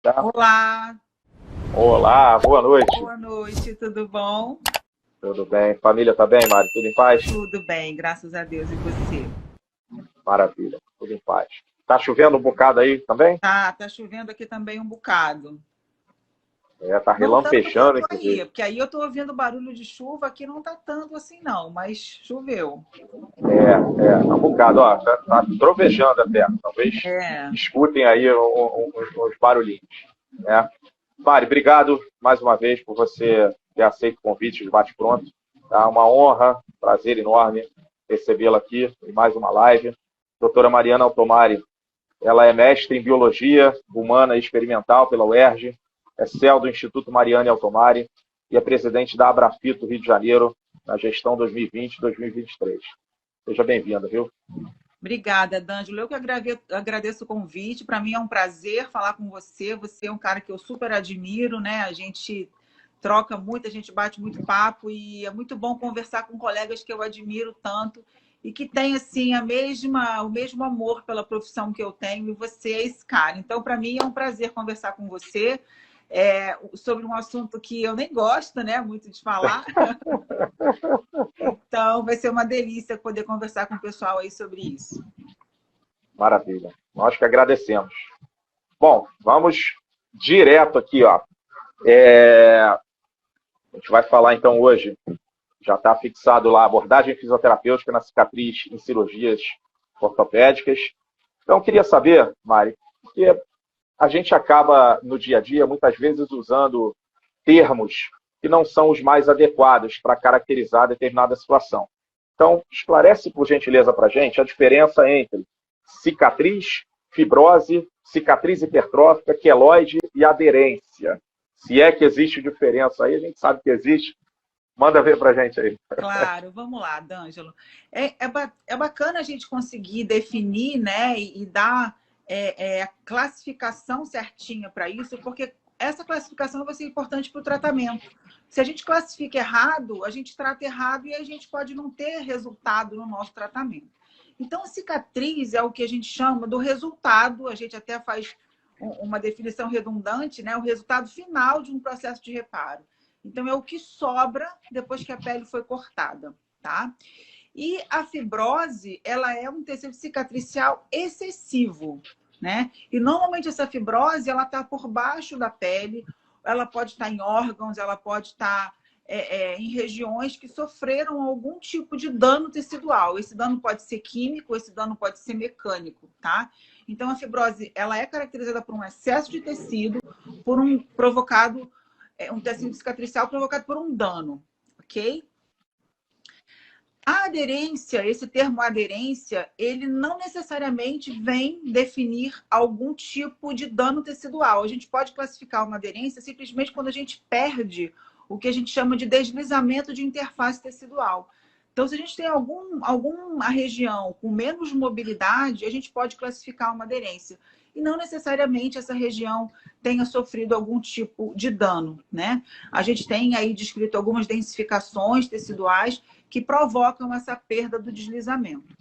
Tá? Olá, Olá, boa noite. boa noite, tudo bom? Tudo bem? Família tá bem, Mário? Tudo em paz? Tudo bem, graças a Deus. E você? Maravilha, tudo em paz. Tá chovendo um bocado aí também? Tá chovendo aqui também um bocado. É, tá Não tanto relampejando, quanto aí, inclusive. porque aí eu tô ouvindo barulho de chuva, aqui não tá tanto assim não, mas choveu. Tá um bocado, ó, tá trovejando até. Talvez É, escutem aí uns barulhinhos, né? Mário, obrigado mais uma vez por você ter aceito o convite de bate-pronto. Tá uma honra, prazer enorme recebê-la aqui em mais uma live. Doutora Mariana Altomari, ela é mestre em Biologia Humana e Experimental pela UERJ, é CEL do Instituto Mariana Altomari e é presidente da Abrafito Rio de Janeiro na gestão 2020-2023. Seja bem-vinda, viu? obrigada, D'Angelo. Eu que agradeço o convite. Para mim é um prazer falar com você. Você é um cara que eu super admiro, né? A gente troca muito, a gente bate muito papo e é muito bom conversar com colegas que eu admiro tanto e que têm assim o mesmo amor pela profissão que eu tenho, e você é esse cara. Então, para mim é um prazer conversar com você sobre um assunto que eu nem gosto, né, muito de falar. Então, vai ser uma delícia poder conversar com o pessoal aí sobre isso. Maravilha. Nós que agradecemos. Bom, vamos direto aqui, ó. A gente vai falar então hoje, já está fixado lá, abordagem fisioterapêutica na cicatriz em cirurgias ortopédicas. Então, eu queria saber, Mari, porque a gente acaba no dia a dia, muitas vezes, usando termos que não são os mais adequados para caracterizar determinada situação. Então, esclarece, por gentileza, para a gente a diferença entre cicatriz, fibrose, cicatriz hipertrófica, queloide e aderência. Se é que existe diferença aí, a gente sabe que existe. Manda ver para a gente aí. Claro, vamos lá, D'Angelo. É bacana a gente conseguir definir, né, e dar a classificação certinha para isso, porque essa classificação vai ser importante para o tratamento. Se a gente classifica errado, a gente trata errado e a gente pode não ter resultado no nosso tratamento. Então, cicatriz é o que a gente chama do resultado, a gente até faz uma definição redundante, né, o resultado final de um processo de reparo. Então, é o que sobra depois que a pele foi cortada, tá? E a fibrose, ela é um tecido cicatricial excessivo, né? E normalmente essa fibrose, ela está por baixo da pele, ela pode estar em órgãos, ela pode estar em regiões que sofreram algum tipo de dano tecidual. Esse dano pode ser químico, esse dano pode ser mecânico, tá? Então a fibrose, ela é caracterizada por um excesso de tecido, por um tecido cicatricial provocado por um dano, ok? A aderência, esse termo aderência, ele não necessariamente vem definir algum tipo de dano tecidual. A gente pode classificar uma aderência simplesmente quando a gente perde o que a gente chama de deslizamento de interface tecidual. Então, se a gente tem alguma região com menos mobilidade, a gente pode classificar uma aderência. E não necessariamente essa região tenha sofrido algum tipo de dano, né? A gente tem aí descrito algumas densificações teciduais que provocam essa perda do deslizamento.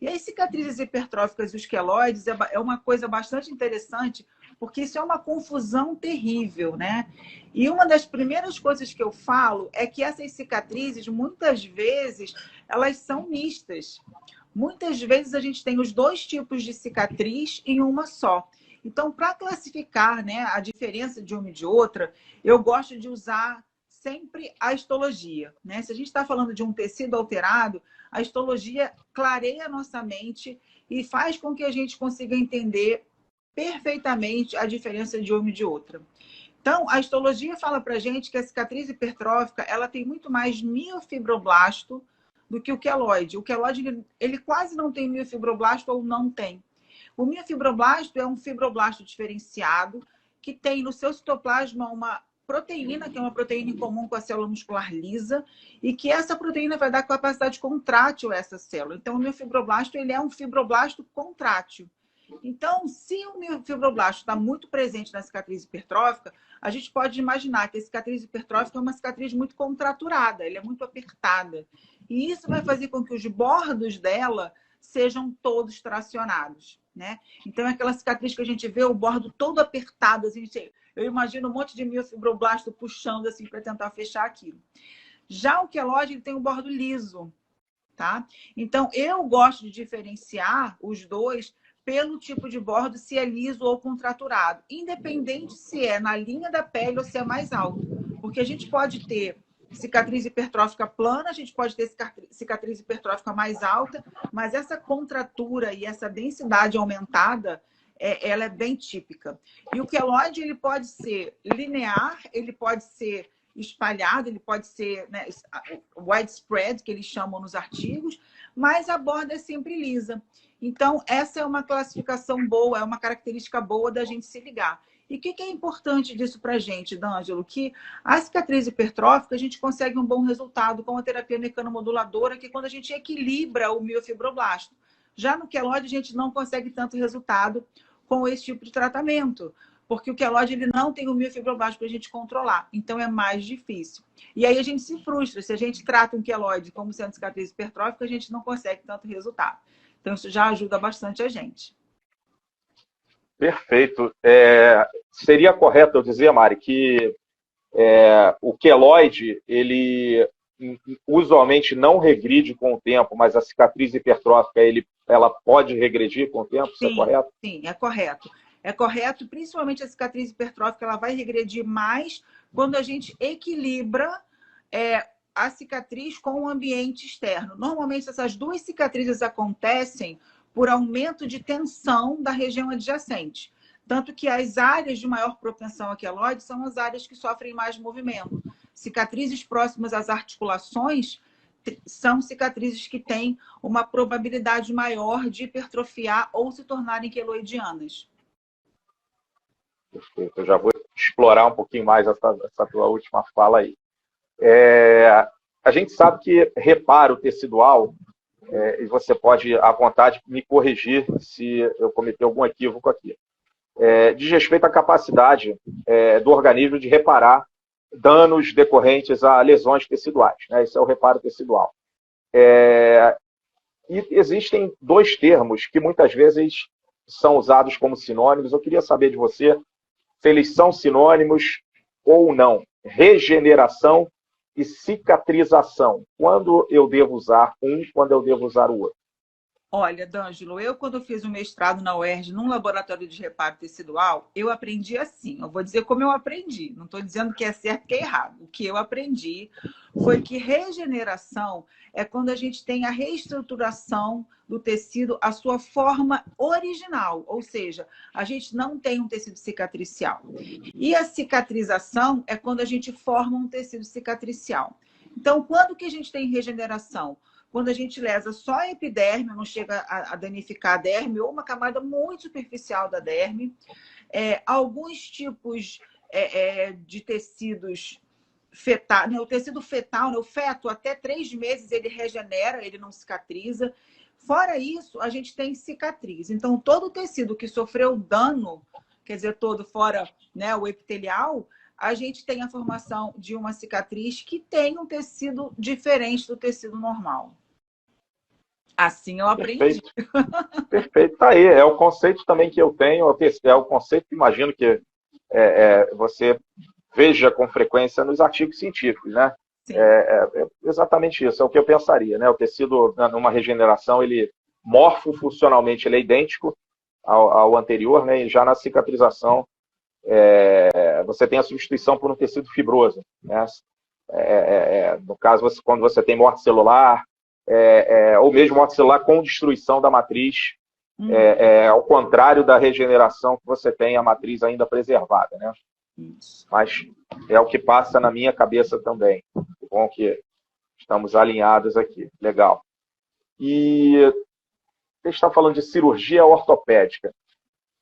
E as cicatrizes hipertróficas e os queloides é uma coisa bastante interessante, porque isso é uma confusão terrível, né? E uma das primeiras coisas que eu falo é que essas cicatrizes, muitas vezes, elas são mistas. Muitas vezes a gente tem os dois tipos de cicatriz em uma só. Então, para classificar, né, a diferença de uma e de outra, eu gosto de usar sempre a histologia, né? Se a gente está falando de um tecido alterado, a histologia clareia a nossa mente e faz com que a gente consiga entender perfeitamente a diferença de uma e de outra. Então, a histologia fala para a gente que a cicatriz hipertrófica ela tem muito mais miofibroblasto do que o queloide. O queloide ele quase não tem miofibroblasto ou não tem. O miofibroblasto é um fibroblasto diferenciado que tem no seu citoplasma uma proteína, que é uma proteína em comum com a célula muscular lisa, e que essa proteína vai dar capacidade contrátil a essa célula. Então, o miofibroblasto ele é um fibroblasto contrátil. Então, se o miofibroblast está muito presente na cicatriz hipertrófica, a gente pode imaginar que a cicatriz hipertrófica é uma cicatriz muito contraturada, ela é muito apertada. E isso vai fazer com que os bordos dela sejam todos tracionados, né? Então, é aquela cicatriz que a gente vê o bordo todo apertado, assim, eu imagino um monte de miofibroblasto puxando assim para tentar fechar aquilo. Já o queloide, ele tem um bordo liso, tá? Então, eu gosto de diferenciar os dois pelo tipo de bordo, se é liso ou contraturado, independente se é na linha da pele ou se é mais alto. Porque a gente pode ter cicatriz hipertrófica plana, a gente pode ter cicatriz hipertrófica mais alta, mas essa contratura e essa densidade aumentada, ela é bem típica. E o queloide, ele pode ser linear, ele pode ser espalhado, ele pode ser, né, widespread, que eles chamam nos artigos, mas a borda é sempre lisa. Então, essa é uma classificação boa, é uma característica boa da gente se ligar. E o que é importante disso para a gente, D'Angelo? Que a cicatriz hipertrófica, a gente consegue um bom resultado com a terapia mecanomoduladora, que é quando a gente equilibra o miofibroblasto. Já no queloide, a gente não consegue tanto resultado com esse tipo de tratamento, porque o queloide, ele não tem o miofibroblasto para a gente controlar. Então, é mais difícil. E aí a gente se frustra. Se a gente trata um queloide como sendo cicatriz hipertrófica, a gente não consegue tanto resultado. Então, isso já ajuda bastante a gente. Perfeito. Seria correto eu dizer, Mari, que o queloide, ele usualmente não regride com o tempo, mas a cicatriz hipertrófica, ela pode regredir com o tempo, isso é correto? Sim, é correto. É correto, principalmente a cicatriz hipertrófica, ela vai regredir mais quando a gente equilibra a cicatriz com o ambiente externo. Normalmente, essas duas cicatrizes acontecem por aumento de tensão da região adjacente. Tanto que as áreas de maior propensão a queloide são as áreas que sofrem mais movimento. Cicatrizes próximas às articulações são cicatrizes que têm uma probabilidade maior de hipertrofiar ou se tornarem queloidianas. Perfeito. Eu já vou explorar um pouquinho mais essa tua última fala aí. A gente sabe que reparo tecidual, e você pode, à vontade, me corrigir se eu cometer algum equívoco aqui, diz respeito à capacidade do organismo de reparar danos decorrentes a lesões teciduais, né? Isso é o reparo tecidual. E existem dois termos que muitas vezes são usados como sinônimos. Eu queria saber de você se eles são sinônimos ou não. Regeneração e cicatrização. Quando eu devo usar um, quando eu devo usar o outro? Olha, D'Angelo, quando eu fiz o mestrado na UERJ, num laboratório de reparo tecidual, eu aprendi assim. Eu vou dizer como eu aprendi. Não estou dizendo que é certo que é errado. O que eu aprendi foi que regeneração é quando a gente tem a reestruturação do tecido, a sua forma original. Ou seja, a gente não tem um tecido cicatricial. E a cicatrização é quando a gente forma um tecido cicatricial. Então, quando que a gente tem regeneração? Quando a gente lesa só a epiderme, não chega a danificar a derme, ou uma camada muito superficial da derme. Alguns tipos de tecidos fetais, né? O tecido fetal, né? O feto, até 3 meses ele regenera, ele não cicatriza. Fora isso, a gente tem cicatriz. Então, todo o tecido que sofreu dano, quer dizer, todo fora, né, o epitelial, a gente tem a formação de uma cicatriz que tem um tecido diferente do tecido normal. Assim eu aprendi. Perfeito. Perfeito, tá aí. É o conceito também que eu tenho, é o conceito que imagino que você veja com frequência nos artigos científicos, né? É exatamente isso, é o que eu pensaria, né? O tecido, numa regeneração, ele morfofuncionalmente ele é idêntico ao anterior, né? E já na cicatrização, você tem a substituição por um tecido fibroso, né? No caso, quando você tem morte celular, ou mesmo morte celular com destruição da matriz, ao contrário da regeneração que você tem a matriz ainda preservada, né? Mas é o que passa na minha cabeça também. Bom que estamos alinhados aqui. Legal. E a gente está falando de cirurgia ortopédica.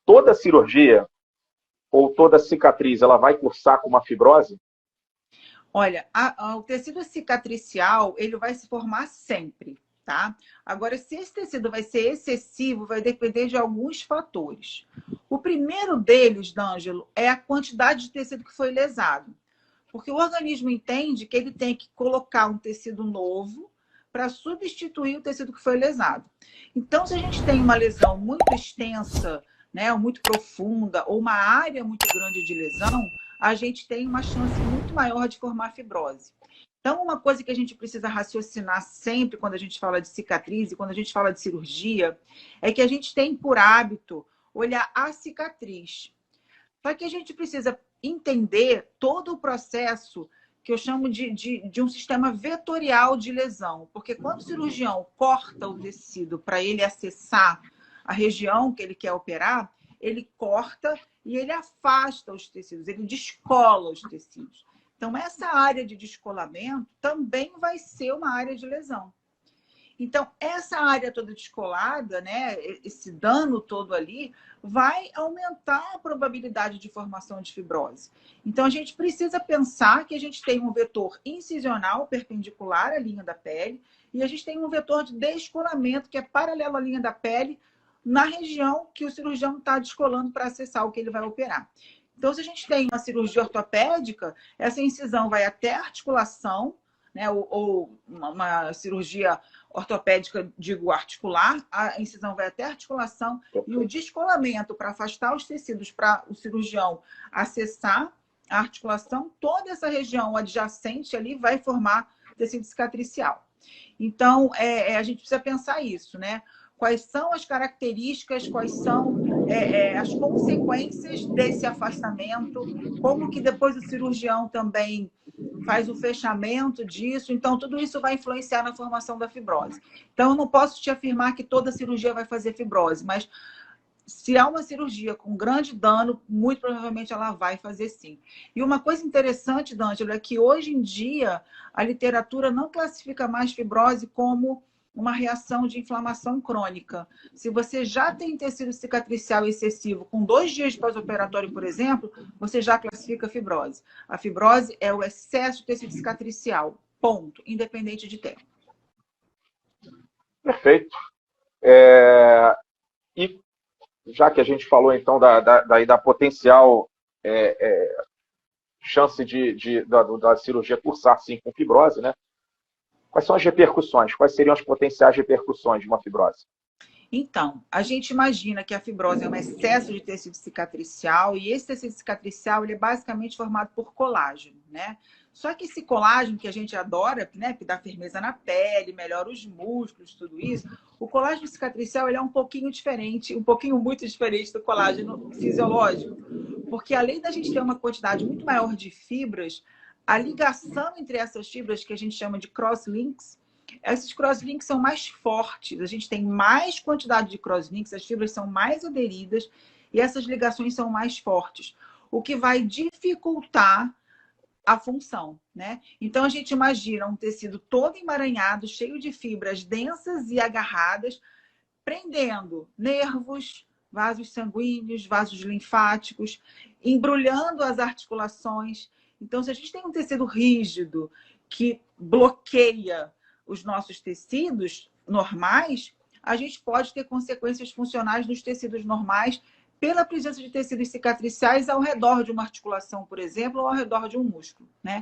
Toda cirurgia ou toda cicatriz, ela vai cursar com uma fibrose? Olha, o tecido cicatricial, ele vai se formar sempre, tá? Agora, se esse tecido vai ser excessivo, vai depender de alguns fatores. O primeiro deles, D'Angelo, é a quantidade de tecido que foi lesado. Porque o organismo entende que ele tem que colocar um tecido novo para substituir o tecido que foi lesado. Então, se a gente tem uma lesão muito extensa, né, ou muito profunda, ou uma área muito grande de lesão, a gente tem uma chance muito maior de formar fibrose. Então, uma coisa que a gente precisa raciocinar sempre quando a gente fala de cicatriz e quando a gente fala de cirurgia, é que a gente tem por hábito olhar a cicatriz. Só que a gente precisa entender todo o processo que eu chamo de um sistema vetorial de lesão. Porque quando o cirurgião corta o tecido para ele acessar a região que ele quer operar, ele corta e ele afasta os tecidos, ele descola os tecidos. Então, essa área de descolamento também vai ser uma área de lesão. Então, essa área toda descolada, né, esse dano todo ali, vai aumentar a probabilidade de formação de fibrose. Então, a gente precisa pensar que a gente tem um vetor incisional perpendicular à linha da pele e a gente tem um vetor de descolamento que é paralelo à linha da pele na região que o cirurgião está descolando para acessar o que ele vai operar. Então, se a gente tem uma cirurgia ortopédica, essa incisão vai até a articulação, né, ou uma cirurgia ortopédica, digo articular, a incisão vai até a articulação e o descolamento para afastar os tecidos para o cirurgião acessar a articulação, toda essa região adjacente ali vai formar tecido cicatricial. Então, a gente precisa pensar isso, né? Quais são as características, quais são as consequências desse afastamento, como que depois o cirurgião também faz o fechamento disso. Então, tudo isso vai influenciar na formação da fibrose. Então, eu não posso te afirmar que toda cirurgia vai fazer fibrose, mas se há uma cirurgia com grande dano, muito provavelmente ela vai fazer sim. E uma coisa interessante, D'Angelo, é que hoje em dia a literatura não classifica mais fibrose como uma reação de inflamação crônica. Se você já tem tecido cicatricial excessivo com 2 dias pós-operatório, por exemplo, você já classifica fibrose. A fibrose é o excesso de tecido cicatricial, ponto, independente de tempo. Perfeito. E já que a gente falou, então, da potencial chance da cirurgia cursar, sim, com fibrose, né? Quais são as repercussões? Quais seriam as potenciais repercussões de uma fibrose? Então, a gente imagina que a fibrose é um excesso de tecido cicatricial e esse tecido cicatricial ele é basicamente formado por colágeno, né? Só que esse colágeno que a gente adora, né, que dá firmeza na pele, melhora os músculos, tudo isso, o colágeno cicatricial ele é um pouquinho diferente, um pouquinho muito diferente do colágeno fisiológico, porque além da gente ter uma quantidade muito maior de fibras, a ligação entre essas fibras, que a gente chama de crosslinks, esses crosslinks são mais fortes. A gente tem mais quantidade de crosslinks, as fibras são mais aderidas e essas ligações são mais fortes, o que vai dificultar a função, né? Então, a gente imagina um tecido todo emaranhado, cheio de fibras densas e agarradas, prendendo nervos, vasos sanguíneos, vasos linfáticos, embrulhando as articulações. Então, se a gente tem um tecido rígido que bloqueia os nossos tecidos normais, a gente pode ter consequências funcionais nos tecidos normais pela presença de tecidos cicatriciais ao redor de uma articulação, por exemplo, ou ao redor de um músculo, né?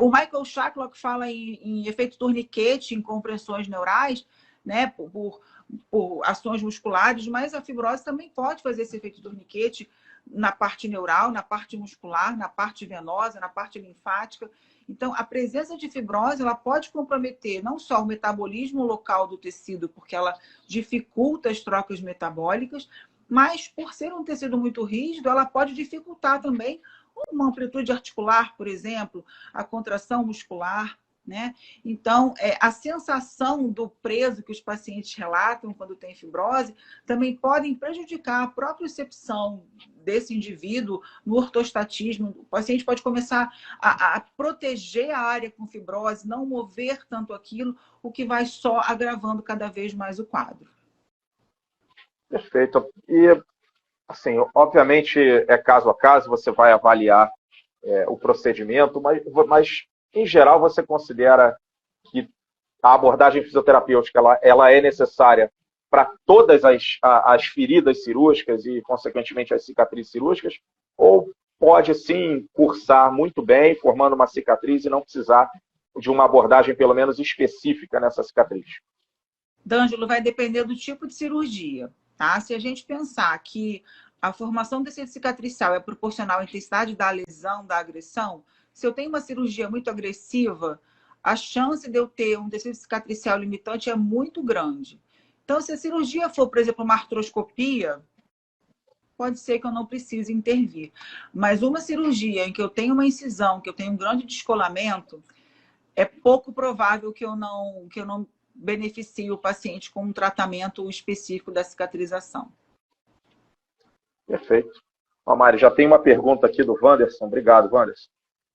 O Michael Shacklock fala em efeito torniquete, em compressões neurais, né, por ações musculares, mas a fibrose também pode fazer esse efeito torniquete na parte neural, na parte muscular, na parte venosa, na parte linfática. Então, a presença de fibrose ela pode comprometer não só o metabolismo local do tecido, porque ela dificulta as trocas metabólicas, mas por ser um tecido muito rígido, ela pode dificultar também uma amplitude articular, por exemplo, a contração muscular, né? Então, a sensação do preso que os pacientes relatam quando tem fibrose também podem prejudicar a propriocepção desse indivíduo no ortostatismo. O paciente pode começar a proteger a área com fibrose, não mover tanto aquilo, o que vai só agravando cada vez mais o quadro. Perfeito. E, assim, obviamente, é caso a caso, você vai avaliar o procedimento, mas em geral, você considera que a abordagem fisioterapêutica ela é necessária para todas as feridas cirúrgicas e, consequentemente, as cicatrizes cirúrgicas? Ou pode, sim, cursar muito bem, formando uma cicatriz e não precisar de uma abordagem, pelo menos, específica nessa cicatriz? D'Angelo, vai depender do tipo de cirurgia, tá? Se a gente pensar que a formação do tecido cicatricial é proporcional à intensidade da lesão, da agressão, se eu tenho uma cirurgia muito agressiva, a chance de eu ter um tecido cicatricial limitante é muito grande. Então, se a cirurgia for, por exemplo, uma artroscopia, pode ser que eu não precise intervir. Mas uma cirurgia em que eu tenho uma incisão, que eu tenho um grande descolamento, é pouco provável que eu não beneficie o paciente com um tratamento específico da cicatrização. Perfeito. Ó, Mari, já tem uma pergunta aqui do Wanderson. Obrigado, Wanderson.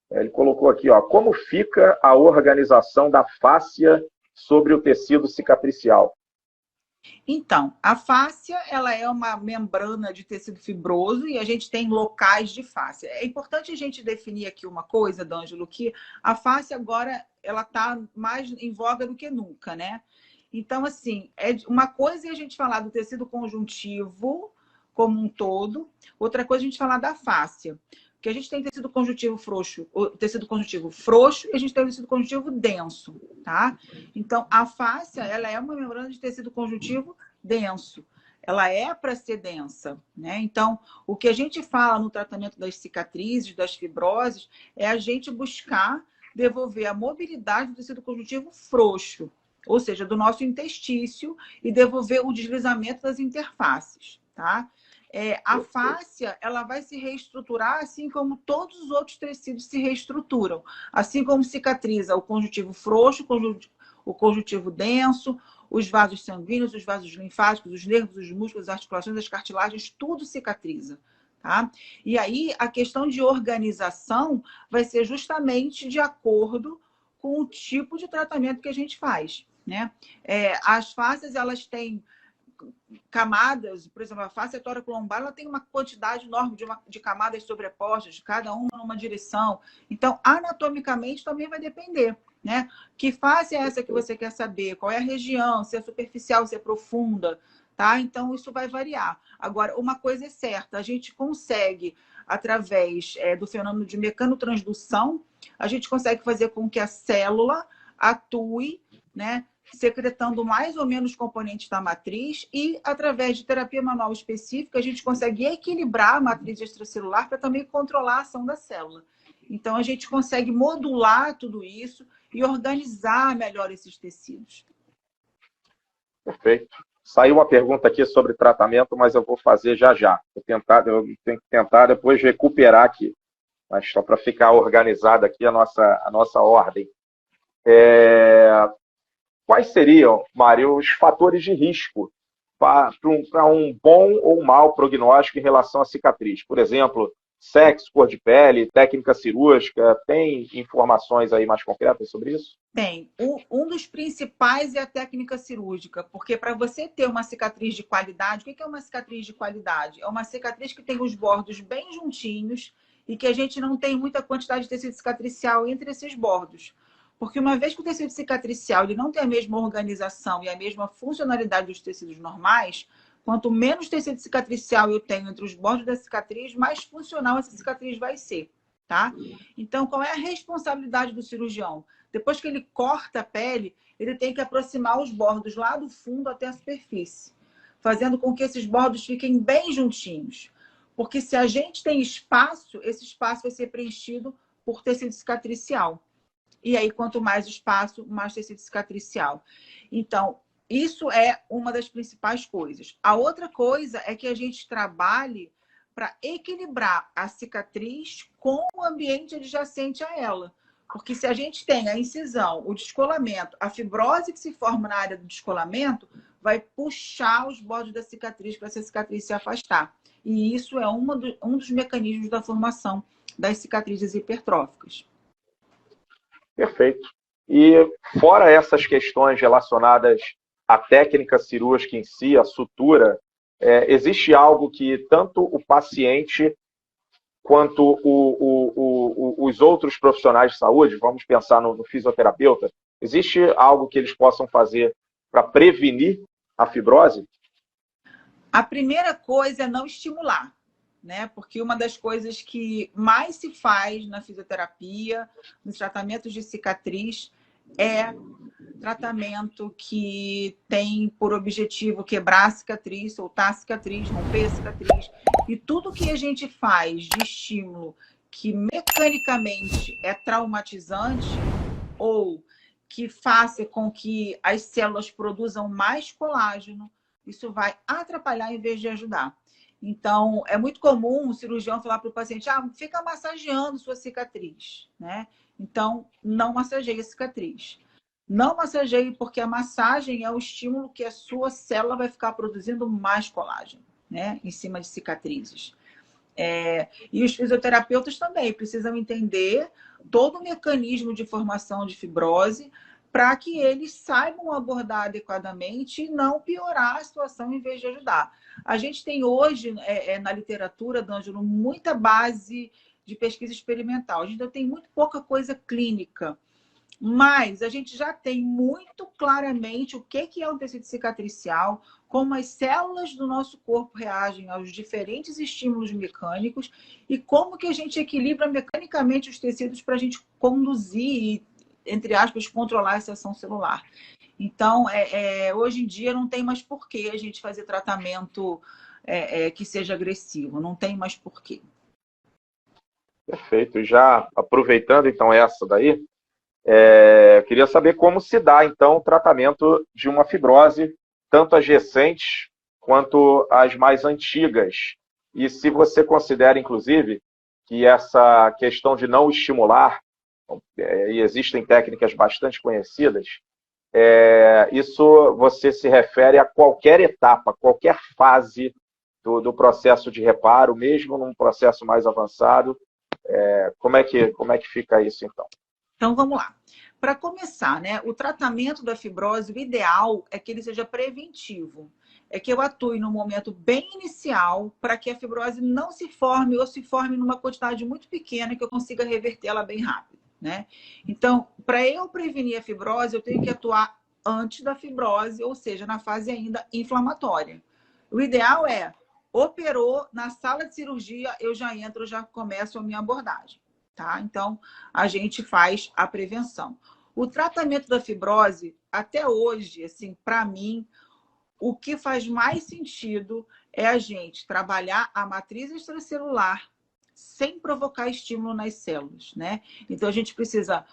Ele colocou aqui, ó, como fica a organização da fáscia sobre o tecido cicatricial? Então, a fáscia, ela é uma membrana de tecido fibroso e a gente tem locais de fáscia. É importante a gente definir aqui uma coisa, D'Angelo, que a fáscia agora, ela está mais em voga do que nunca, né? Então, assim, uma coisa é a gente falar do tecido conjuntivo como um todo, outra coisa é a gente falar da fáscia. Porque a gente tem tecido conjuntivo frouxo, e a gente tem tecido conjuntivo denso, tá? Então, a fáscia, ela é uma membrana de tecido conjuntivo denso. Ela é para ser densa, né? Então, o que a gente fala no tratamento das cicatrizes, das fibroses, é a gente buscar devolver a mobilidade do tecido conjuntivo frouxo, ou seja, do nosso interstício, e devolver o deslizamento das interfaces, tá? A fáscia, ela vai se reestruturar assim como todos os outros tecidos se reestruturam. Assim como cicatriza o conjuntivo frouxo, o conjuntivo denso, os vasos sanguíneos, os vasos linfáticos, os nervos, os músculos, as articulações, as cartilagens, tudo cicatriza. Tá? E aí, a questão de organização vai ser justamente de acordo com o tipo de tratamento que a gente faz. Né? As fáscias, elas têm camadas, por exemplo, a face tóraco-lombar, ela tem uma quantidade enorme de camadas sobrepostas, cada uma numa direção. Então, anatomicamente, também vai depender, né? Que face é essa que você quer saber? Qual é a região? Se é superficial, se é profunda, tá? Então, isso vai variar. Agora, uma coisa é certa, a gente consegue, através do fenômeno de mecanotransdução, a gente consegue fazer com que a célula atue, né? Secretando mais ou menos componentes da matriz e, através de terapia manual específica, a gente consegue equilibrar a matriz extracelular para também controlar a ação da célula. Então, a gente consegue modular tudo isso e organizar melhor esses tecidos. Perfeito. Saiu uma pergunta aqui sobre tratamento, mas eu vou fazer já já. Eu tenho que tentar depois recuperar aqui, mas só para ficar organizada aqui a nossa ordem. Quais seriam, Mário, os fatores de risco para um bom ou mau prognóstico em relação à cicatriz? Por exemplo, sexo, cor de pele, técnica cirúrgica, tem informações aí mais concretas sobre isso? Tem. Um dos principais é a técnica cirúrgica, porque para você ter uma cicatriz de qualidade, o que é uma cicatriz de qualidade? É uma cicatriz que tem os bordos bem juntinhos e que a gente não tem muita quantidade de tecido cicatricial entre esses bordos. Porque uma vez que o tecido cicatricial ele não tem a mesma organização e a mesma funcionalidade dos tecidos normais, quanto menos tecido cicatricial eu tenho entre os bordos da cicatriz, mais funcional essa cicatriz vai ser, tá? Então, qual é a responsabilidade do cirurgião? Depois que ele corta a pele, ele tem que aproximar os bordos lá do fundo até a superfície, fazendo com que esses bordos fiquem bem juntinhos. Porque se a gente tem espaço, esse espaço vai ser preenchido por tecido cicatricial. E aí, quanto mais espaço, mais tecido cicatricial. Então, isso é uma das principais coisas. A outra coisa é que a gente trabalhe para equilibrar a cicatriz com o ambiente adjacente a ela. Porque se a gente tem a incisão, o descolamento, a fibrose que se forma na área do descolamento, vai puxar os bordos da cicatriz para essa cicatriz se afastar. E isso é um dos mecanismos da formação das cicatrizes hipertróficas. Perfeito. E fora essas questões relacionadas à técnica cirúrgica em si, a sutura, existe algo que tanto o paciente quanto os outros profissionais de saúde, vamos pensar no fisioterapeuta, existe algo que eles possam fazer para prevenir a fibrose? A primeira coisa é não estimular. né? Porque uma das coisas que mais se faz na fisioterapia, nos tratamentos de cicatriz, é tratamento que tem por objetivo quebrar a cicatriz, soltar a cicatriz, romper a cicatriz. E tudo que a gente faz de estímulo que mecanicamente é traumatizante ou que faça com que as células produzam mais colágeno, isso vai atrapalhar em vez de ajudar. Então, é muito comum o cirurgião falar para o paciente, fica massageando sua cicatriz, né? Então, não massageie a cicatriz. Não massageie, porque a massagem é o estímulo que a sua célula vai ficar produzindo mais colágeno, né? Em cima de cicatrizes. E os fisioterapeutas também precisam entender todo o mecanismo de formação de fibrose para que eles saibam abordar adequadamente e não piorar a situação em vez de ajudar. A gente tem hoje, na literatura, D'Angelo, muita base de pesquisa experimental. A gente ainda tem muito pouca coisa clínica. Mas a gente já tem muito claramente o que é um tecido cicatricial, como as células do nosso corpo reagem aos diferentes estímulos mecânicos e como que a gente equilibra mecanicamente os tecidos para a gente conduzir e, entre aspas, controlar essa ação celular. Então, hoje em dia não tem mais porquê a gente fazer tratamento que seja agressivo, não tem mais porquê. Perfeito. E já aproveitando então essa daí, eu queria saber como se dá, então, o tratamento de uma fibrose, tanto as recentes quanto as mais antigas. E se você considera, inclusive, que essa questão de não estimular, e existem técnicas bastante conhecidas, isso você se refere a qualquer etapa, qualquer fase do processo de reparo, mesmo num processo mais avançado. Como é que fica isso, então? Então, vamos lá. Para começar, né, o tratamento da fibrose, o ideal é que ele seja preventivo. É que eu atue no momento bem inicial para que a fibrose não se forme ou se forme numa quantidade muito pequena que eu consiga reverter ela bem rápido, né? Então, para eu prevenir a fibrose, eu tenho que atuar antes da fibrose, ou seja, na fase ainda inflamatória. O ideal é, operou, na sala de cirurgia, eu já entro, já começo a minha abordagem. Tá? Então, a gente faz a prevenção. O tratamento da fibrose, até hoje, assim, para mim, o que faz mais sentido é a gente trabalhar a matriz extracelular sem provocar estímulo nas células, né? Então, a gente precisa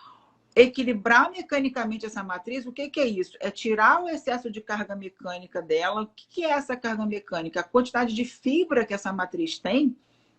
equilibrar mecanicamente essa matriz. O que é isso? É tirar o excesso de carga mecânica dela. O que é essa carga mecânica? A quantidade de fibra que essa matriz tem,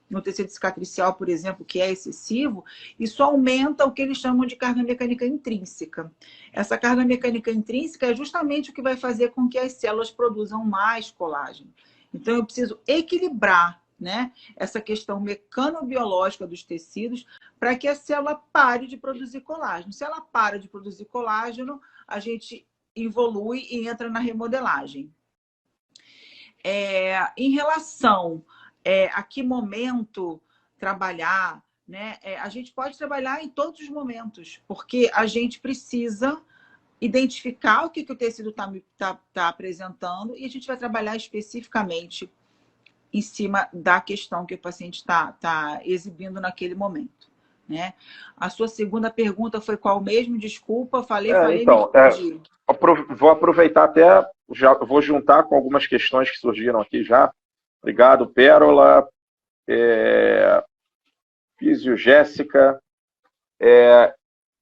no tecido cicatricial, por exemplo, que é excessivo, isso aumenta o que eles chamam de carga mecânica intrínseca. Essa carga mecânica intrínseca é justamente o que vai fazer com que as células produzam mais colágeno. Então, eu preciso equilibrar, né, essa questão mecanobiológica dos tecidos para que a célula pare de produzir colágeno. Se ela para de produzir colágeno, a gente evolui e entra na remodelagem. Em relação a que momento trabalhar, né? A gente pode trabalhar em todos os momentos, porque a gente precisa identificar o que o tecido tá apresentando e a gente vai trabalhar especificamente em cima da questão que o paciente está exibindo naquele momento, né? A sua segunda pergunta foi qual mesmo? Desculpa, falei, Então, me perdi. Vou aproveitar até, já vou juntar com algumas questões que surgiram aqui já. Obrigado, Pérola, Físio, Jéssica.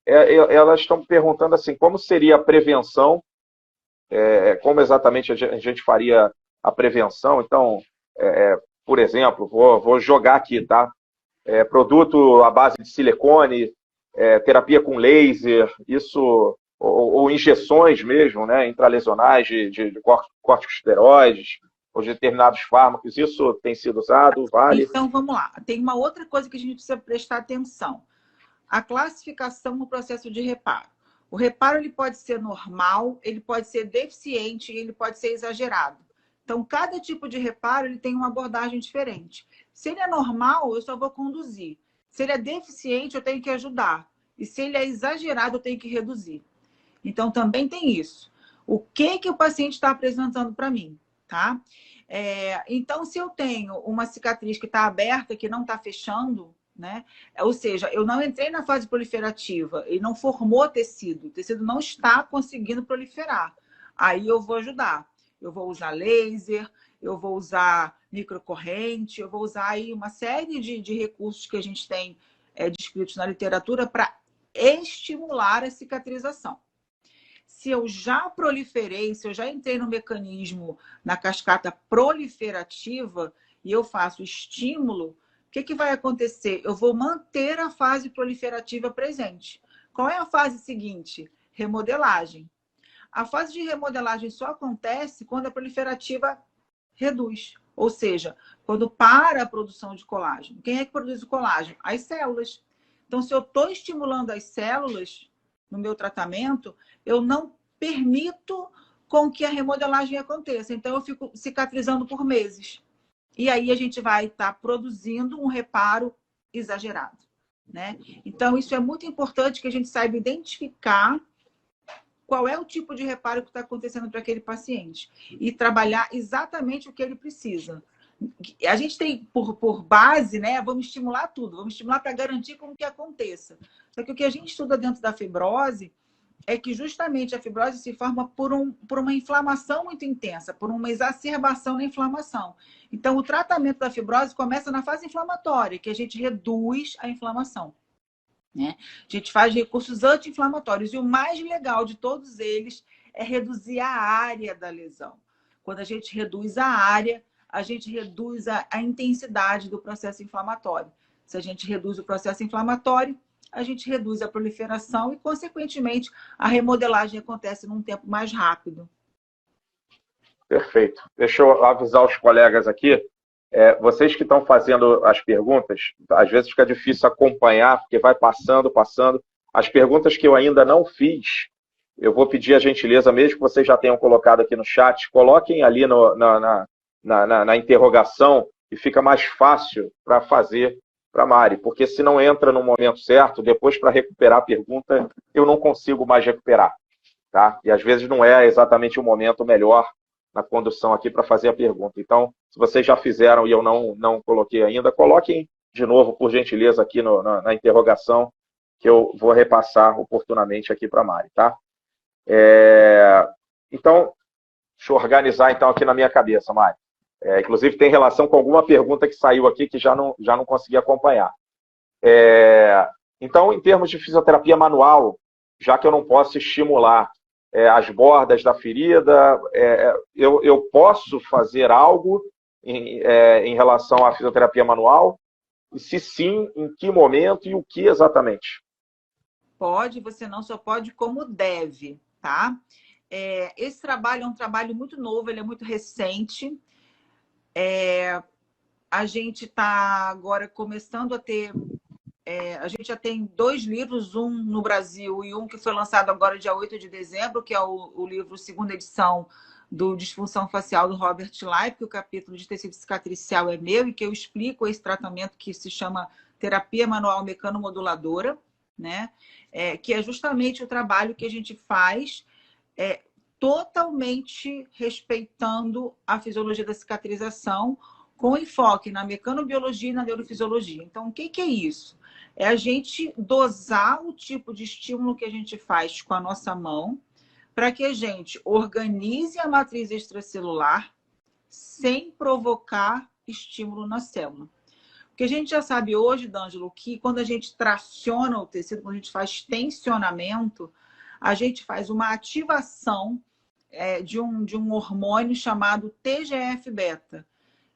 Elas estão perguntando assim, como seria a prevenção, como exatamente a gente faria a prevenção. Então, por exemplo, vou jogar aqui, tá? Produto à base de silicone, terapia com laser, isso, ou injeções mesmo, né, intralesionais de corticosteroides, ou de determinados fármacos, isso tem sido usado, vale? Então, vamos lá. Tem uma outra coisa que a gente precisa prestar atenção. A classificação no processo de reparo. O reparo ele pode ser normal, ele pode ser deficiente e ele pode ser exagerado. Então, cada tipo de reparo ele tem uma abordagem diferente. Se ele é normal, eu só vou conduzir. Se ele é deficiente, eu tenho que ajudar. E se ele é exagerado, eu tenho que reduzir. Então, também tem isso. O que o paciente está apresentando para mim? tá? Então, se eu tenho uma cicatriz que está aberta, que não está fechando, né? Ou seja, eu não entrei na fase proliferativa e não formou tecido, o tecido não está conseguindo proliferar. Aí eu vou ajudar. Eu vou usar laser, eu vou usar microcorrente, eu vou usar aí uma série de recursos que a gente tem descritos na literatura para estimular a cicatrização. Se eu já proliferei, se eu já entrei no mecanismo, na cascata proliferativa, e eu faço estímulo, o que vai acontecer? Eu vou manter a fase proliferativa presente. Qual é a fase seguinte? Remodelagem. A fase de remodelagem só acontece quando a proliferativa reduz. Ou seja, quando para a produção de colágeno. Quem é que produz o colágeno? As células. Então, se eu estou estimulando as células no meu tratamento, eu não permito com que a remodelagem aconteça. Então, eu fico cicatrizando por meses. E aí a gente vai estar produzindo um reparo exagerado, né? Então, isso é muito importante que a gente saiba identificar qual é o tipo de reparo que está acontecendo para aquele paciente e trabalhar exatamente o que ele precisa. A gente tem por base, né? Vamos estimular tudo, vamos estimular para garantir como que aconteça. Só que o que a gente estuda dentro da fibrose é que justamente a fibrose se forma por uma inflamação muito intensa, por uma exacerbação na inflamação. Então, o tratamento da fibrose começa na fase inflamatória, que a gente reduz a inflamação, né? A gente faz recursos anti-inflamatórios e o mais legal de todos eles é reduzir a área da lesão. Quando a gente reduz a área, a gente reduz a intensidade do processo inflamatório. Se a gente reduz o processo inflamatório, a gente reduz a proliferação e, consequentemente, a remodelagem acontece num tempo mais rápido. Perfeito. Deixa eu avisar os colegas aqui. Vocês que estão fazendo as perguntas, às vezes fica difícil acompanhar, porque vai passando. As perguntas que eu ainda não fiz, eu vou pedir a gentileza, mesmo que vocês já tenham colocado aqui no chat, coloquem ali na interrogação e fica mais fácil para fazer para a Mari, porque se não entra no momento certo, depois para recuperar a pergunta, eu não consigo mais recuperar, tá? E às vezes não é exatamente o momento melhor na condução aqui para fazer a pergunta. Então, se vocês já fizeram e eu não coloquei ainda, coloquem de novo, por gentileza, aqui na interrogação, que eu vou repassar oportunamente aqui para a Mari, tá? Então, deixa eu organizar então aqui na minha cabeça, Mari. Inclusive, tem relação com alguma pergunta que saiu aqui que já não consegui acompanhar. Então, em termos de fisioterapia manual, já que eu não posso estimular as bordas da ferida, eu posso fazer algo em relação à fisioterapia manual? E se sim, em que momento e o que exatamente? Pode, você não só pode, como deve, tá? Esse trabalho é um trabalho muito novo, ele é muito recente. A gente está agora começando a ter... a gente já tem 2 livros, um no Brasil e um que foi lançado agora dia 8 de dezembro, que é o livro, segunda edição, do Disfunção Facial, do Robert Leip, que o capítulo de tecido cicatricial é meu e que eu explico esse tratamento que se chama terapia manual mecanomoduladora, né? Que é justamente o trabalho que a gente faz totalmente respeitando a fisiologia da cicatrização, com enfoque na mecanobiologia e na neurofisiologia. Então, o que é isso? É a gente dosar o tipo de estímulo que a gente faz com a nossa mão para que a gente organize a matriz extracelular sem provocar estímulo na célula. Porque a gente já sabe hoje, D'Angelo, que quando a gente traciona o tecido, quando a gente faz tensionamento, a gente faz uma ativação de um hormônio chamado TGF-beta,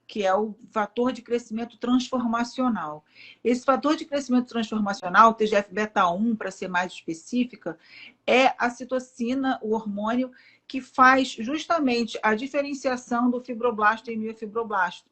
que é o fator de crescimento transformacional. Esse fator de crescimento transformacional, TGF-beta1, para ser mais específica, é a citocina, o hormônio que faz justamente a diferenciação do fibroblasto e miofibroblasto.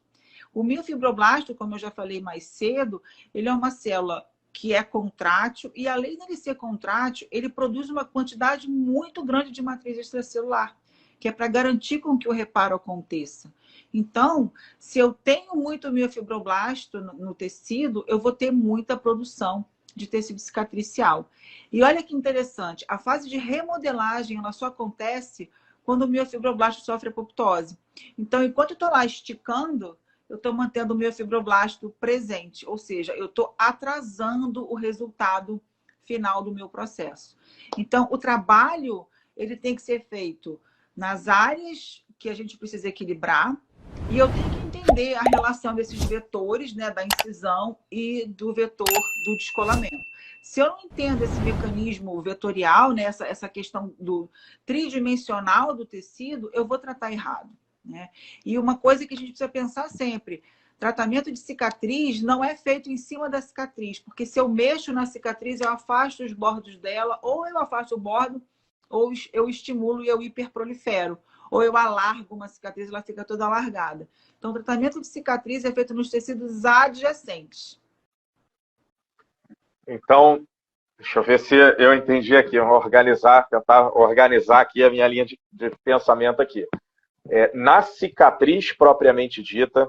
O miofibroblasto, como eu já falei mais cedo, ele é uma célula que é contrátil e, além dele ser contrátil, ele produz uma quantidade muito grande de matriz extracelular, que é para garantir com que o reparo aconteça. Então, se eu tenho muito miofibroblasto no tecido, eu vou ter muita produção de tecido cicatricial. E olha que interessante, a fase de remodelagem ela só acontece quando o miofibroblasto sofre apoptose. Então, enquanto eu estou lá esticando, eu estou mantendo o miofibroblasto presente, ou seja, eu estou atrasando o resultado final do meu processo. Então, o trabalho ele tem que ser feito nas áreas que a gente precisa equilibrar, e eu tenho que entender a relação desses vetores, né, da incisão e do vetor do descolamento. Se eu não entendo esse mecanismo vetorial, né, essa questão do tridimensional do tecido, eu vou tratar errado, né? E uma coisa que a gente precisa pensar sempre, tratamento de cicatriz não é feito em cima da cicatriz, porque se eu mexo na cicatriz, eu afasto os bordos dela, ou eu afasto o bordo, ou eu estimulo e eu hiperprolifero, ou eu alargo uma cicatriz, ela fica toda alargada. Então, o tratamento de cicatriz é feito nos tecidos adjacentes. Então, deixa eu ver se eu entendi aqui, tentar organizar aqui a minha linha de pensamento aqui. Na cicatriz propriamente dita,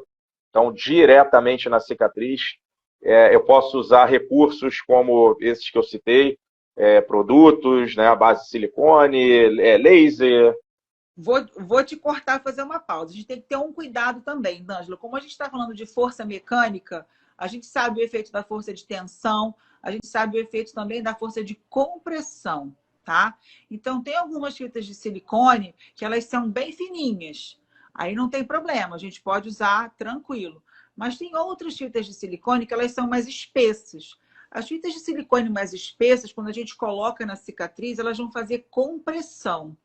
então, diretamente na cicatriz, eu posso usar recursos como esses que eu citei, produtos, né, a base de silicone, laser. Vou te cortar e fazer uma pausa. A gente tem que ter um cuidado também, D'Angelo. Como a gente está falando de força mecânica, a gente sabe o efeito da força de tensão, a gente sabe o efeito também da força de compressão, tá? Então, tem algumas fitas de silicone que elas são bem fininhas. Aí não tem problema, a gente pode usar tranquilo. Mas tem outras fitas de silicone que elas são mais espessas. As fitas de silicone mais espessas, quando a gente coloca na cicatriz, elas vão fazer compressão.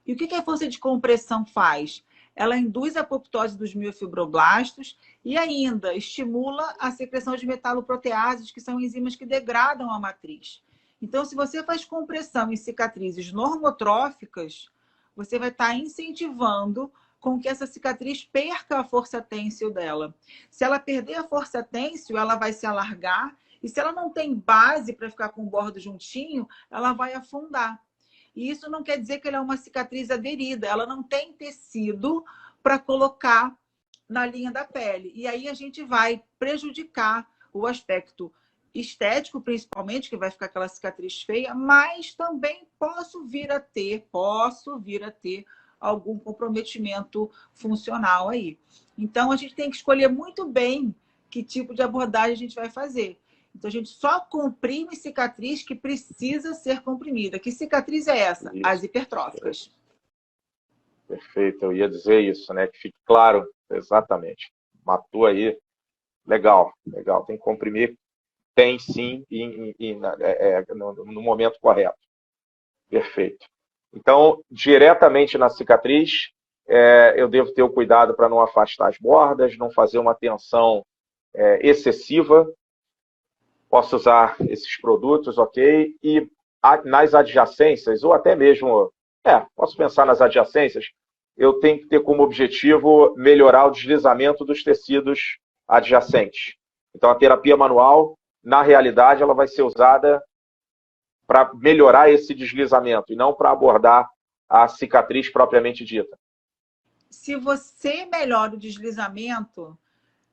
E o que a força de compressão faz? Ela induz a apoptose dos miofibroblastos e ainda estimula a secreção de metaloproteases, que são enzimas que degradam a matriz. Então, se você faz compressão em cicatrizes normotróficas, você vai estar incentivando com que essa cicatriz perca a força têncil dela. Se ela perder a força têncil, ela vai se alargar, e se ela não tem base para ficar com o bordo juntinho, ela vai afundar. E isso não quer dizer que ela é uma cicatriz aderida, ela não tem tecido para colocar na linha da pele. E aí a gente vai prejudicar o aspecto estético, principalmente, que vai ficar aquela cicatriz feia, mas também posso vir a ter algum comprometimento funcional aí. Então, a gente tem que escolher muito bem que tipo de abordagem a gente vai fazer. Então, a gente só comprime cicatriz que precisa ser comprimida. Que cicatriz é essa? Isso. As hipertróficas. Perfeito, eu ia dizer isso, né? Que fique claro, exatamente. Matou aí. Legal, legal. Tem que comprimir, tem sim, no momento correto. Perfeito. Então, diretamente na cicatriz, eu devo ter o cuidado para não afastar as bordas, não fazer uma tensão excessiva. Posso usar esses produtos, ok? E nas adjacências, ou até mesmo, posso pensar nas adjacências, eu tenho que ter como objetivo melhorar o deslizamento dos tecidos adjacentes. Então, a terapia manual, na realidade, ela vai ser usada para melhorar esse deslizamento e não para abordar a cicatriz propriamente dita. Se você melhora o deslizamento,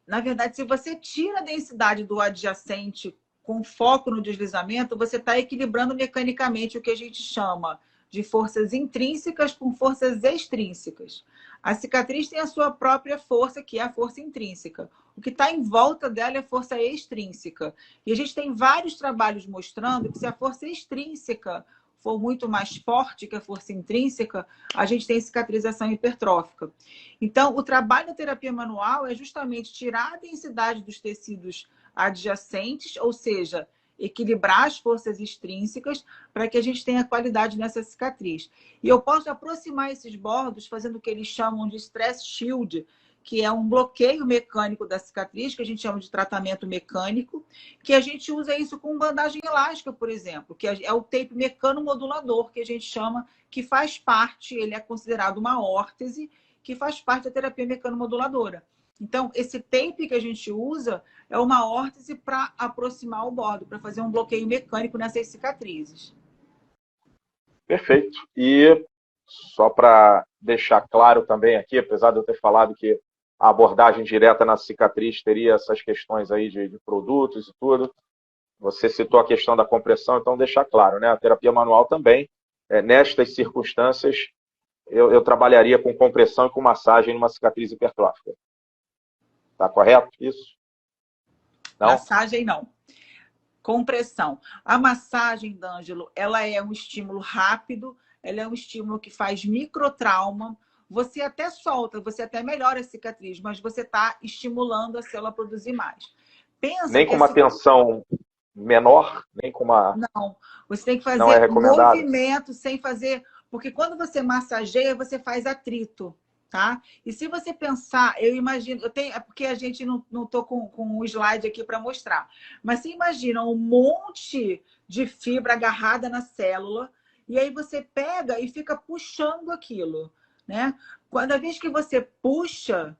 na verdade, se você tira a densidade do adjacente com foco no deslizamento, você está equilibrando mecanicamente o que a gente chama de forças intrínsecas com forças extrínsecas. A cicatriz tem a sua própria força, que é a força intrínseca. O que está em volta dela é força extrínseca. E a gente tem vários trabalhos mostrando que se a força extrínseca for muito mais forte que a força intrínseca, a gente tem cicatrização hipertrófica. Então, o trabalho da terapia manual é justamente tirar a densidade dos tecidos adjacentes, ou seja, equilibrar as forças extrínsecas para que a gente tenha qualidade nessa cicatriz. E eu posso aproximar esses bordos fazendo o que eles chamam de stress shield, que é um bloqueio mecânico da cicatriz, que a gente chama de tratamento mecânico, que a gente usa isso com bandagem elástica, por exemplo, que é o tape mecanomodulador, que a gente chama, que faz parte, ele é considerado uma órtese, que faz parte da terapia mecanomoduladora. Então, esse tape que a gente usa é uma órtese para aproximar o bordo, para fazer um bloqueio mecânico nessas cicatrizes. Perfeito. E só para deixar claro também aqui, apesar de eu ter falado que a abordagem direta na cicatriz teria essas questões aí de produtos e tudo, você citou a questão da compressão, então deixar claro, né? A terapia manual também, nestas circunstâncias, eu trabalharia com compressão e com massagem numa cicatriz hipertrófica. Tá correto isso? Não? Massagem não. Compressão. A massagem, D'Angelo, ela é um estímulo rápido, ela é um estímulo que faz microtrauma. Você até solta, você até melhora a cicatriz, mas você está estimulando a célula a produzir mais. Pensa Nem que com uma tensão menor, nem com uma... Não, você tem que Não é fazer recomendado? movimento sem fazer... Porque quando você massageia, você faz atrito, tá? E se você pensar, eu imagino... é porque a gente não tô com o slide aqui para mostrar. Mas você imagina um monte de fibra agarrada na célula e aí você pega e fica puxando aquilo, né? Cada vez que você puxa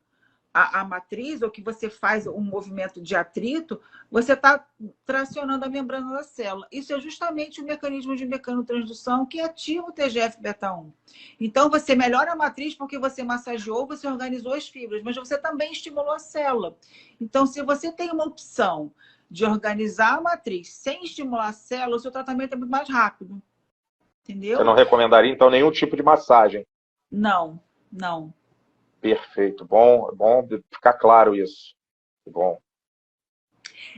a matriz, ou que você faz um movimento de atrito, você está tracionando a membrana da célula. Isso é justamente o mecanismo de mecanotransdução que ativa o TGF-beta1. Então, você melhora a matriz porque você massageou, você organizou as fibras, mas você também estimulou a célula. Então, se você tem uma opção de organizar a matriz sem estimular a célula, o seu tratamento é muito mais rápido. Entendeu? Você não recomendaria, então, nenhum tipo de massagem? Não, não. Perfeito. Bom ficar claro isso. Bom.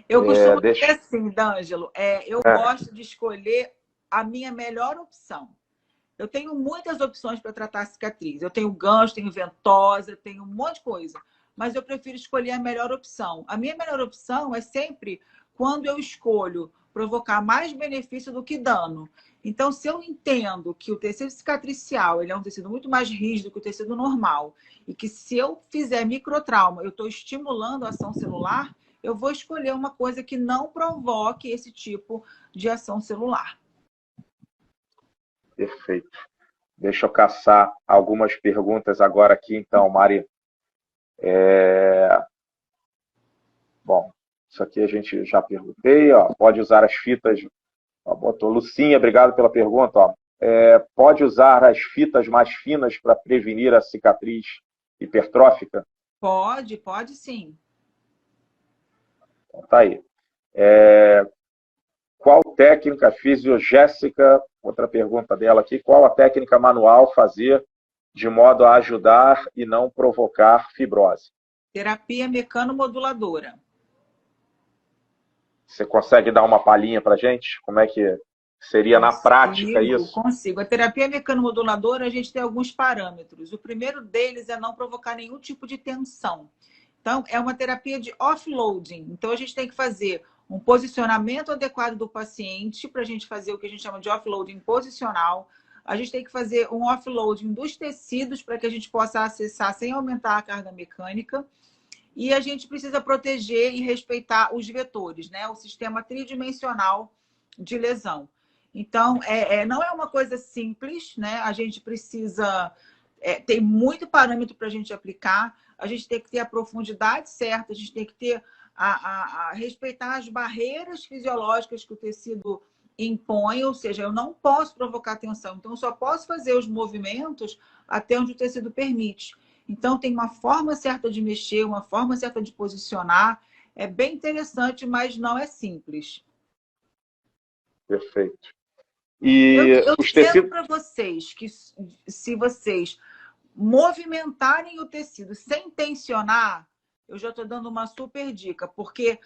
Eu costumo Deixa... dizer assim, D'Angelo, eu gosto de escolher a minha melhor opção. Eu tenho muitas opções para tratar a cicatriz. Eu tenho gancho, tenho ventosa, tenho um monte de coisa. Mas eu prefiro escolher a melhor opção. A minha melhor opção é sempre quando eu escolho provocar mais benefício do que dano. Então, se eu entendo que o tecido cicatricial ele é um tecido muito mais rígido que o tecido normal, e que se eu fizer microtrauma, eu estou estimulando a ação celular, eu vou escolher uma coisa que não provoque esse tipo de ação celular. Perfeito. Deixa eu caçar algumas perguntas agora aqui, então, Mari. Bom, isso aqui a gente já perguntei. Ó. Pode usar as fitas... Ó, botou Lucinha, obrigado pela pergunta. Ó. Pode usar as fitas mais finas para prevenir a cicatriz hipertrófica? Pode sim. Então, tá aí. Qual técnica fisiogéssica, outra pergunta dela aqui, qual a técnica manual fazer de modo a ajudar e não provocar fibrose? Terapia mecanomoduladora. Você consegue dar uma palhinha para a gente? Como é que seria na prática isso? Consigo. A terapia mecanomoduladora, a gente tem alguns parâmetros. O primeiro deles é não provocar nenhum tipo de tensão. Então, é uma terapia de offloading. Então, a gente tem que fazer um posicionamento adequado do paciente para a gente fazer o que a gente chama de offloading posicional. A gente tem que fazer um offloading dos tecidos para que a gente possa acessar sem aumentar a carga mecânica. E a gente precisa proteger e respeitar os vetores, né? O sistema tridimensional de lesão. Então, não é uma coisa simples, né? A gente precisa... tem muito parâmetro para a gente aplicar. A gente tem que ter a profundidade certa, a gente tem que ter respeitar as barreiras fisiológicas que o tecido impõe, ou seja, eu não posso provocar tensão, então eu só posso fazer os movimentos até onde o tecido permite. Então tem uma forma certa de mexer, uma forma certa de posicionar. É bem interessante, mas não é simples. Perfeito. E eu os digo tecidos... para vocês que se vocês movimentarem o tecido sem tensionar, eu já estou dando uma super dica, porque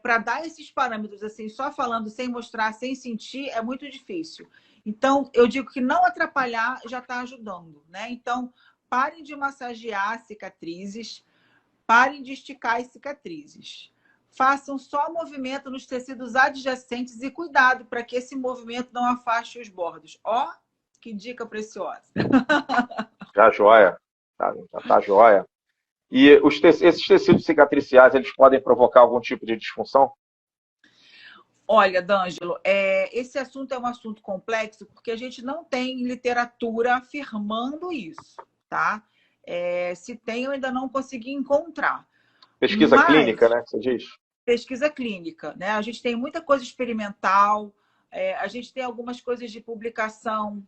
para dar esses parâmetros assim, só falando, sem mostrar, sem sentir, é muito difícil. Então, eu digo que não atrapalhar já está ajudando, né? Então, parem de massagear cicatrizes, parem de esticar as cicatrizes. Façam só movimento nos tecidos adjacentes e cuidado para que esse movimento não afaste os bordos. Ó, que dica preciosa. Já joia. Tá joia. E esses tecidos cicatriciais, eles podem provocar algum tipo de disfunção? Olha, D'Angelo, esse assunto é um assunto complexo porque a gente não tem literatura afirmando isso, tá? Se tem, eu ainda não consegui encontrar. Pesquisa clínica, né? Você diz? Pesquisa clínica, né? A gente tem muita coisa experimental, a gente tem algumas coisas de publicação,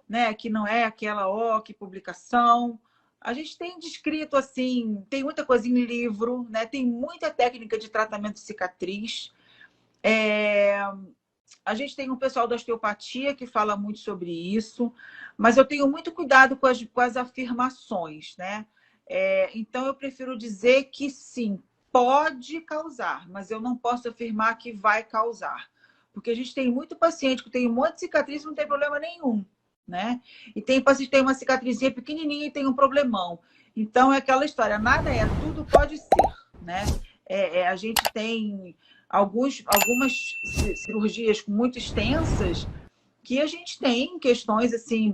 né? Que não é aquela, que publicação. A gente tem descrito assim, tem muita coisa em livro, né? Tem muita técnica de tratamento de cicatriz. A gente tem um pessoal da osteopatia que fala muito sobre isso, mas eu tenho muito cuidado com as afirmações, né? Então, eu prefiro dizer que sim, pode causar, mas eu não posso afirmar que vai causar. Porque a gente tem muito paciente que tem um monte de cicatriz e não tem problema nenhum, né? E tem paciente que tem uma cicatrizinha pequenininha e tem um problemão. Então, é aquela história, nada é, tudo pode ser, né? A gente tem algumas cirurgias muito extensas que a gente tem questões assim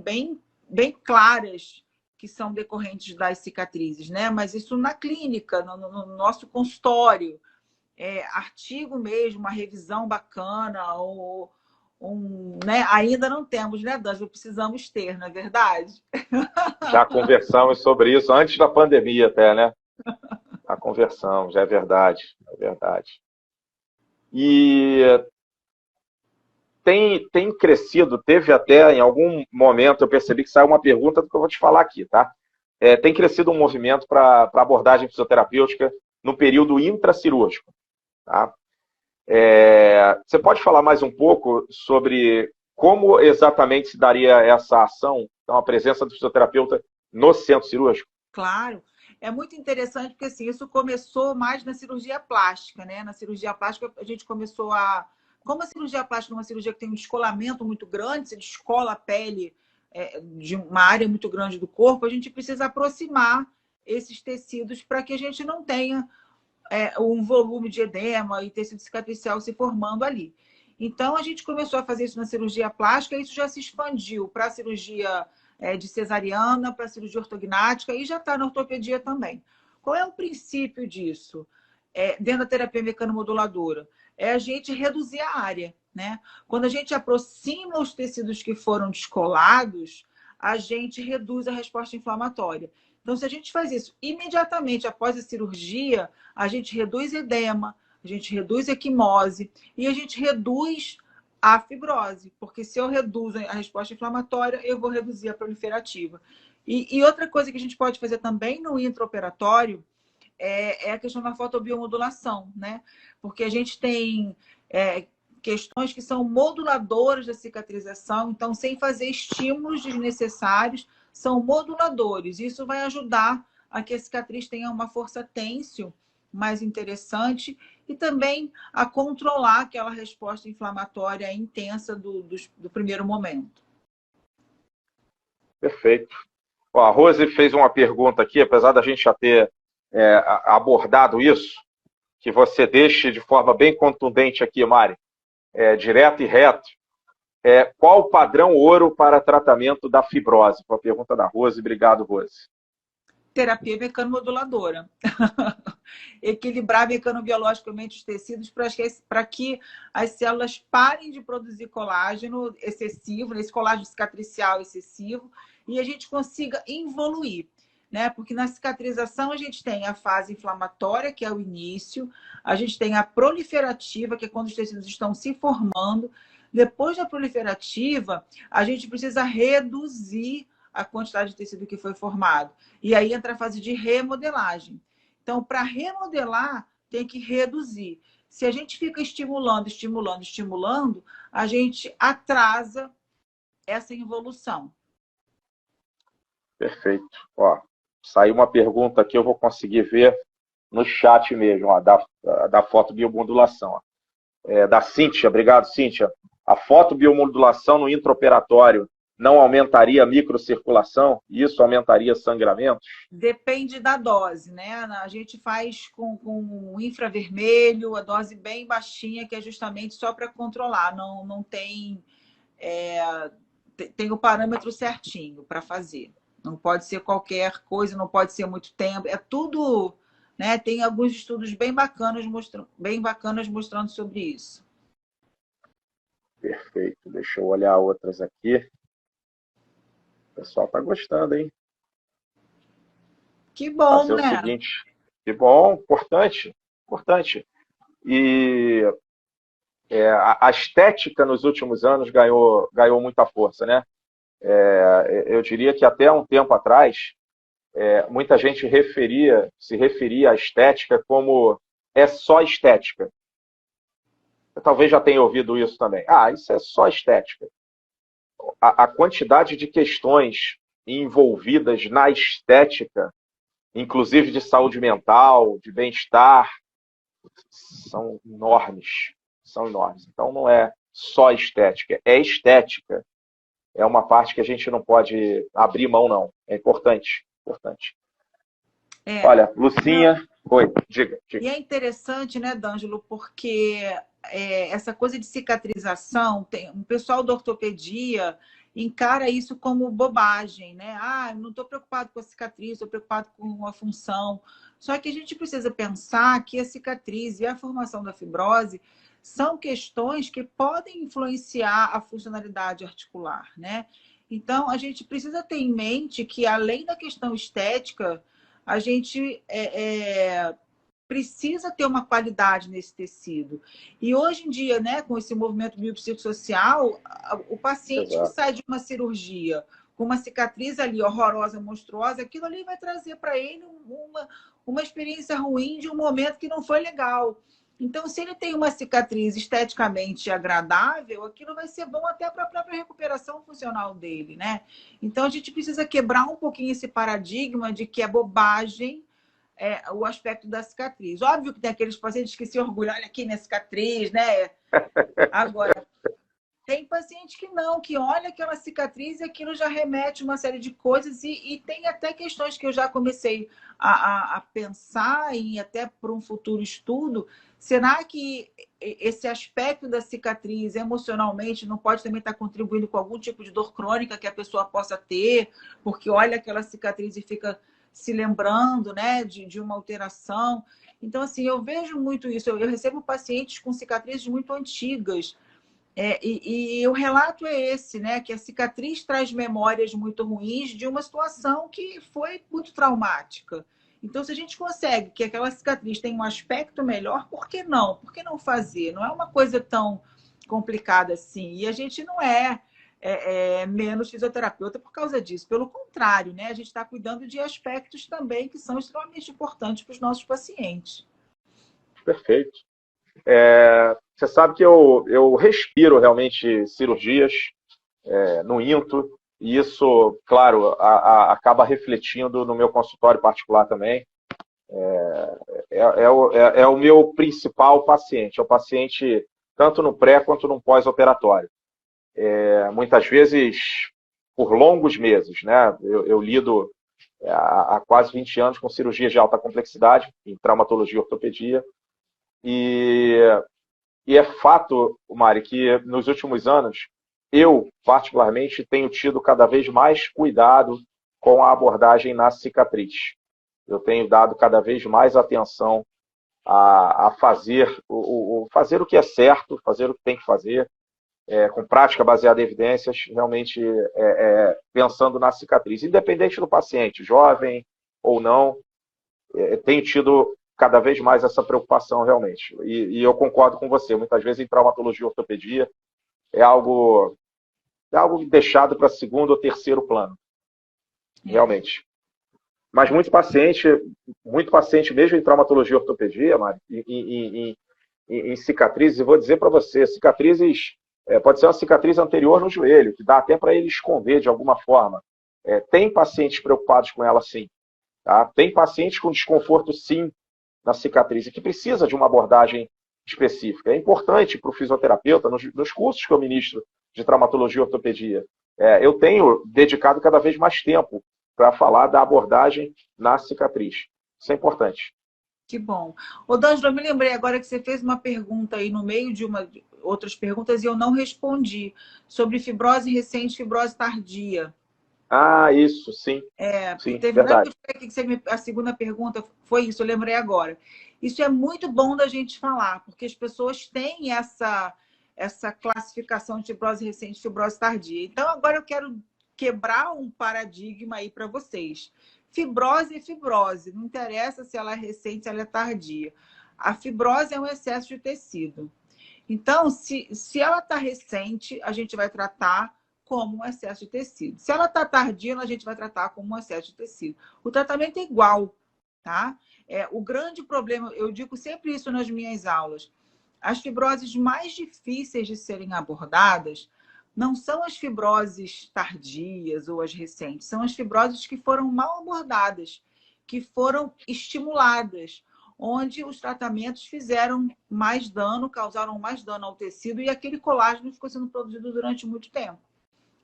bem claras que são decorrentes das cicatrizes, né? Mas isso na clínica, no nosso consultório, artigo mesmo, uma revisão bacana, ou né? Ainda não temos, né, D'Angelo? Precisamos ter, não é verdade? Já conversamos sobre isso antes da pandemia até, né? Já conversamos, é verdade, é verdade. E tem crescido, teve até em algum momento, eu percebi que saiu uma pergunta do que eu vou te falar aqui, tá? Tem crescido um movimento para abordagem fisioterapêutica no período intracirúrgico, tá? Você pode falar mais um pouco sobre como exatamente se daria essa ação, então, a presença do fisioterapeuta no centro cirúrgico? Claro. É muito interessante porque assim, isso começou mais na cirurgia plástica, né? Na cirurgia plástica a gente começou a... Como a cirurgia plástica é uma cirurgia que tem um descolamento muito grande, se descola a pele de uma área muito grande do corpo, a gente precisa aproximar esses tecidos para que a gente não tenha um volume de edema e tecido cicatricial se formando ali. Então, a gente começou a fazer isso na cirurgia plástica e isso já se expandiu para a cirurgia de cesariana, para a cirurgia ortognática e já está na ortopedia também. Qual é o princípio disso? Dentro da terapia mecanomoduladora? É a gente reduzir a área, né? Quando a gente aproxima os tecidos que foram descolados, a gente reduz a resposta inflamatória. Então, se a gente faz isso imediatamente após a cirurgia, a gente reduz edema, a gente reduz equimose e a gente reduz a fibrose, porque se eu reduzo a resposta inflamatória, eu vou reduzir a proliferativa. E outra coisa que a gente pode fazer também no intraoperatório é a questão da fotobiomodulação, né? Porque a gente tem questões que são moduladoras da cicatrização, então, sem fazer estímulos desnecessários, são moduladores. Isso vai ajudar a que a cicatriz tenha uma força tênsil mais interessante e também a controlar aquela resposta inflamatória intensa do primeiro momento. Perfeito. Ó, a Rose fez uma pergunta aqui, apesar da gente já ter abordado isso, que você deixe de forma bem contundente aqui, Mari, direto e reto. Qual o padrão ouro para tratamento da fibrose? Foi a pergunta da Rose. Obrigado, Rose. Terapia mecanomoduladora. Equilibrar mecanobiologicamente os tecidos para que as células parem de produzir colágeno excessivo, esse colágeno cicatricial excessivo, e a gente consiga involuir, né? Porque na cicatrização a gente tem a fase inflamatória, que é o início, a gente tem a proliferativa, que é quando os tecidos estão se formando. Depois da proliferativa, a gente precisa reduzir a quantidade de tecido que foi formado. E aí entra a fase de remodelagem. Então, para remodelar, tem que reduzir. Se a gente fica estimulando, a gente atrasa essa involução. Perfeito. Ó, saiu uma pergunta aqui, eu vou conseguir ver no chat mesmo, ó, da fotobiomodulação. Da Cíntia, obrigado, Cíntia. A fotobiomodulação no intraoperatório não aumentaria a microcirculação? Isso aumentaria sangramentos? Depende da dose, né? A gente faz com infravermelho, a dose bem baixinha, que é justamente só para controlar. Não tem... tem o parâmetro certinho para fazer. Não pode ser qualquer coisa, não pode ser muito tempo. É tudo... né? Tem alguns estudos bem bacanas mostrando sobre isso. Perfeito. Deixa eu olhar outras aqui. O pessoal está gostando, hein? Que bom, fazer né? O seguinte, que bom, importante, importante. E a estética nos últimos anos ganhou muita força, né? Eu diria que até um tempo atrás, muita gente se referia à estética como só estética. Você talvez já tenha ouvido isso também. Ah, isso é só estética. A quantidade de questões envolvidas na estética, inclusive de saúde mental, de bem-estar, são enormes. São enormes. Então não é só estética, é estética. É uma parte que a gente não pode abrir mão, não. É importante, importante. É. Olha, Não, Lucinha, oi, diga, e diga. é interessante, né, D'Angelo, porque essa coisa de cicatrização, tem, o pessoal da ortopedia encara isso como bobagem, né? Ah, eu não estou preocupado com a cicatriz, estou preocupado com a função. Só que a gente precisa pensar que a cicatriz e a formação da fibrose são questões que podem influenciar a funcionalidade articular, né? Então, a gente precisa ter em mente que, além da questão estética, a gente precisa ter uma qualidade nesse tecido. E hoje em dia, né, com esse movimento biopsicossocial, o paciente que Exato. sai de uma cirurgia com uma cicatriz ali horrorosa, monstruosa, aquilo ali vai trazer para ele uma experiência ruim de um momento que não foi legal. Então, se ele tem uma cicatriz esteticamente agradável, aquilo vai ser bom até para a própria recuperação funcional dele, né? Então, a gente precisa quebrar um pouquinho esse paradigma de que é bobagem o aspecto da cicatriz. Óbvio que tem aqueles pacientes que se orgulham, olha aqui minha cicatriz, né? Agora, tem paciente que não, que olha aquela cicatriz e aquilo já remete uma série de coisas e tem até questões que eu já comecei a pensar em até para um futuro estudo. Será que esse aspecto da cicatriz emocionalmente não pode também estar contribuindo com algum tipo de dor crônica que a pessoa possa ter, porque olha aquela cicatriz e fica se lembrando, né, de uma alteração. Então, assim, eu vejo muito isso. Eu recebo pacientes com cicatrizes muito antigas, e o relato é esse, né? Que a cicatriz traz memórias muito ruins de uma situação que foi muito traumática. Então, se a gente consegue que aquela cicatriz tenha um aspecto melhor, por que não? Por que não fazer? Não é uma coisa tão complicada assim. E a gente não menos fisioterapeuta por causa disso. Pelo contrário, né? A gente está cuidando de aspectos também que são extremamente importantes para os nossos pacientes. Perfeito. Você sabe que eu respiro realmente cirurgias, no INTO, e isso, claro, acaba refletindo no meu consultório particular também. É o meu principal paciente, é o paciente tanto no pré quanto no pós-operatório. Muitas vezes por longos meses, né? Eu lido há quase 20 anos com cirurgias de alta complexidade, em traumatologia e ortopedia, e é fato, Mari, que nos últimos anos, eu, particularmente, tenho tido cada vez mais cuidado com a abordagem na cicatriz. Eu tenho dado cada vez mais atenção a fazer o que é certo, fazer o que tem que fazer, com prática baseada em evidências, realmente pensando na cicatriz. Independente do paciente, jovem ou não, tenho tido cada vez mais essa preocupação realmente. E eu concordo com você. Muitas vezes em traumatologia e ortopedia é algo deixado para segundo ou terceiro plano, realmente. Mas muito paciente mesmo em traumatologia e ortopedia, Mari, em cicatrizes, e vou dizer para você, cicatrizes, pode ser uma cicatriz anterior no joelho, que dá até para ele esconder de alguma forma. Tem pacientes preocupados com ela, sim. Tá? Tem pacientes com desconforto, sim, na cicatriz, e que precisa de uma abordagem específica. É importante para o fisioterapeuta, nos cursos que eu ministro de traumatologia e ortopedia, eu tenho dedicado cada vez mais tempo para falar da abordagem na cicatriz. Isso é importante. Que bom. Ô, D'Angelo, eu me lembrei agora que você fez uma pergunta aí no meio de outras perguntas e eu não respondi sobre fibrose recente, fibrose tardia. Ah, isso, sim. Sim, Teve uma verdade. época que a segunda pergunta foi isso, eu lembrei agora. Isso é muito bom da gente falar, porque as pessoas têm essa classificação de fibrose recente e fibrose tardia. Então, agora eu quero quebrar um paradigma aí para vocês. Fibrose é fibrose, não interessa se ela é recente, se ela é tardia. A fibrose é um excesso de tecido. Então, se ela está recente, a gente vai tratar como um excesso de tecido. Se ela está tardia, a gente vai tratar como um excesso de tecido. O tratamento é igual, tá? O grande problema, eu digo sempre isso nas minhas aulas, as fibroses mais difíceis de serem abordadas não são as fibroses tardias ou as recentes, são as fibroses que foram mal abordadas, que foram estimuladas, onde os tratamentos fizeram mais dano, causaram mais dano ao tecido e aquele colágeno ficou sendo produzido durante muito tempo.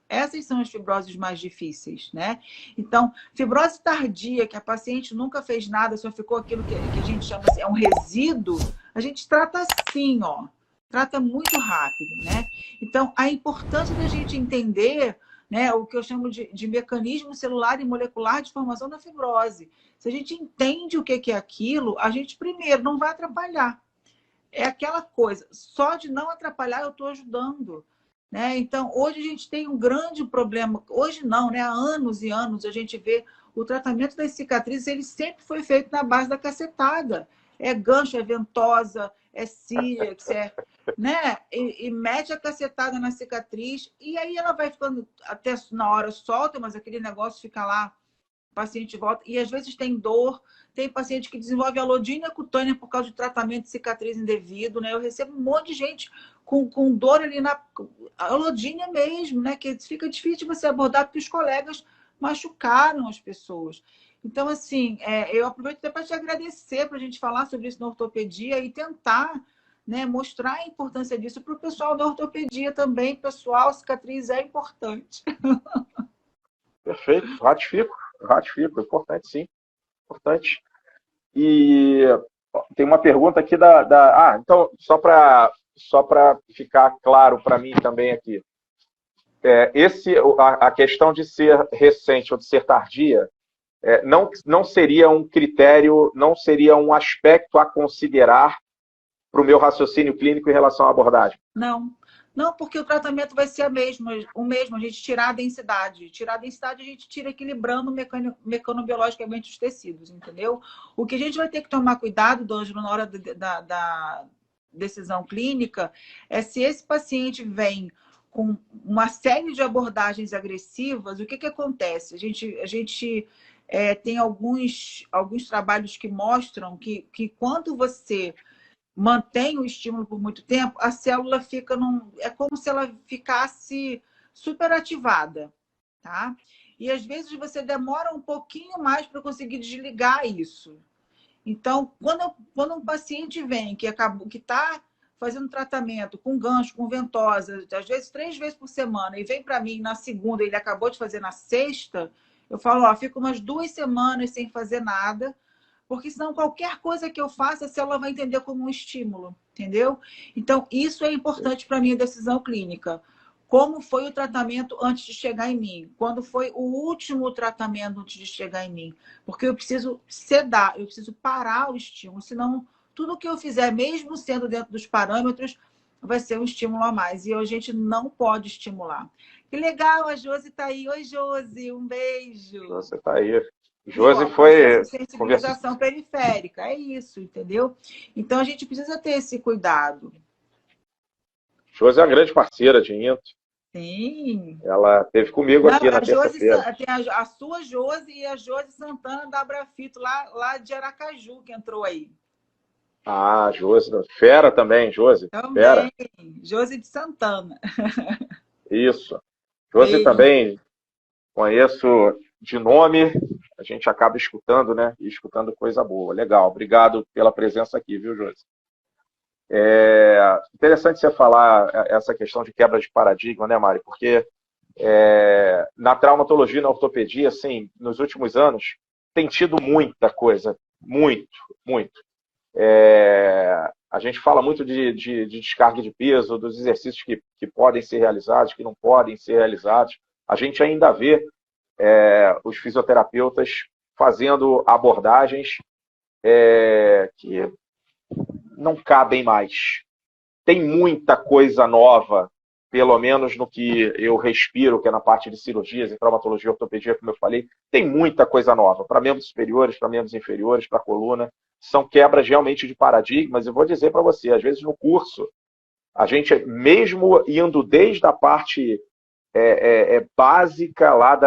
Essas são as fibroses mais difíceis, né? Então, fibrose tardia, que a paciente nunca fez nada, só ficou aquilo que a gente chama assim, é um resíduo, a gente trata assim, ó. Trata muito rápido, né? Então, a importância da gente entender, né, o que eu chamo de mecanismo celular e molecular de formação da fibrose. Se a gente entende o que é aquilo, a gente, primeiro, não vai atrapalhar. É aquela coisa, só de não atrapalhar eu estou ajudando. Né? Então, hoje a gente tem um grande problema, hoje não, né? Há anos e anos a gente vê o tratamento das cicatrizes, ele sempre foi feito na base da cacetada. É gancho, é ventosa, é sílex, né? E mete a cacetada na cicatriz e aí ela vai ficando, até na hora solta, mas aquele negócio fica lá, o paciente volta, e às vezes tem dor, tem paciente que desenvolve alodínia cutânea por causa de tratamento de cicatriz indevido, né? Eu recebo um monte de gente com dor ali na alodínia mesmo, né? Que fica difícil de você abordar porque os colegas machucaram as pessoas. Então, assim, eu aproveito até para te agradecer para a gente falar sobre isso na ortopedia e tentar, né, mostrar a importância disso para o pessoal da ortopedia também. Pessoal, cicatriz é importante. Perfeito, ratifico, importante sim, importante. E tem uma pergunta aqui então, só para ficar claro para mim também aqui, a questão de ser recente ou de ser tardia, não seria um critério, não seria um aspecto a considerar para o meu raciocínio clínico em relação à abordagem? Não, porque o tratamento vai ser o mesmo, a gente tirar a densidade. Tirar a densidade, a gente tira equilibrando mecanobiologicamente os tecidos, entendeu? O que a gente vai ter que tomar cuidado, D'Angelo, na hora da decisão clínica, é se esse paciente vem com uma série de abordagens agressivas, o que acontece? A gente tem alguns trabalhos que mostram que quando você mantém o estímulo por muito tempo, a célula fica é como se ela ficasse superativada, tá? E às vezes você demora um pouquinho mais para conseguir desligar isso. Então, quando um paciente vem que está fazendo tratamento com gancho, com ventosa, às vezes 3 vezes por semana, e vem para mim na segunda, ele acabou de fazer na sexta, eu falo, ó, fica umas 2 semanas sem fazer nada, porque senão qualquer coisa que eu faça, a célula vai entender como um estímulo, entendeu? Então, isso é importante para a minha decisão clínica. Como foi o tratamento antes de chegar em mim? Quando foi o último tratamento antes de chegar em mim? Porque eu preciso sedar, eu preciso parar o estímulo, senão tudo que eu fizer, mesmo sendo dentro dos parâmetros, vai ser um estímulo a mais. E a gente não pode estimular. Que legal, a Josi está aí. Oi, Josi, um beijo. Você está aí. Josi foi... sensibilização periférica, é isso, entendeu? Então, a gente precisa ter esse cuidado. Josi é uma grande parceira de Into. Sim. Ela esteve comigo aqui na terça-feira. Tem a sua Josi e a Josi Santana da Abrafito, lá de Aracaju, que entrou aí. Ah, Josi. Fera também, Josi. Também. Fera. Josi de Santana. Isso. Josi também conheço de nome, a gente acaba escutando, né? E escutando coisa boa. Legal, obrigado pela presença aqui, viu, Josi? Interessante você falar essa questão de quebra de paradigma, né, Mari? Porque na traumatologia e na ortopedia, assim, nos últimos anos, tem tido muita coisa, muito. A gente fala muito de descarga de peso, dos exercícios que podem ser realizados, que não podem ser realizados. A gente ainda vê os fisioterapeutas fazendo abordagens que não cabem mais. Tem muita coisa nova, pelo menos no que eu respiro, que é na parte de cirurgias, em traumatologia e ortopedia, como eu falei, tem muita coisa nova, para membros superiores, para membros inferiores, para coluna. São quebras realmente de paradigmas. Eu vou dizer para você, às vezes no curso, a gente, mesmo indo desde a parte básica, lá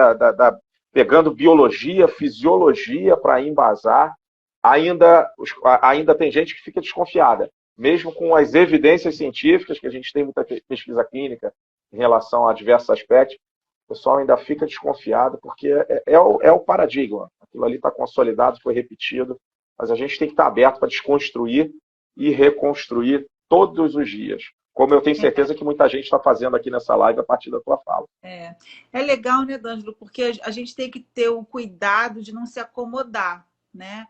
pegando biologia, fisiologia para embasar, ainda tem gente que fica desconfiada. mesmo com as evidências científicas, que a gente tem muita pesquisa clínica em relação a diversos aspectos, o pessoal ainda fica desconfiado, porque é o paradigma. Aquilo ali está consolidado, foi repetido, mas a gente tem que estar aberto para desconstruir e reconstruir todos os dias. Como eu tenho certeza que muita gente está fazendo aqui nessa live a partir da tua fala. É legal, né, D'Angelo? Porque a gente tem que ter o cuidado de não se acomodar, né?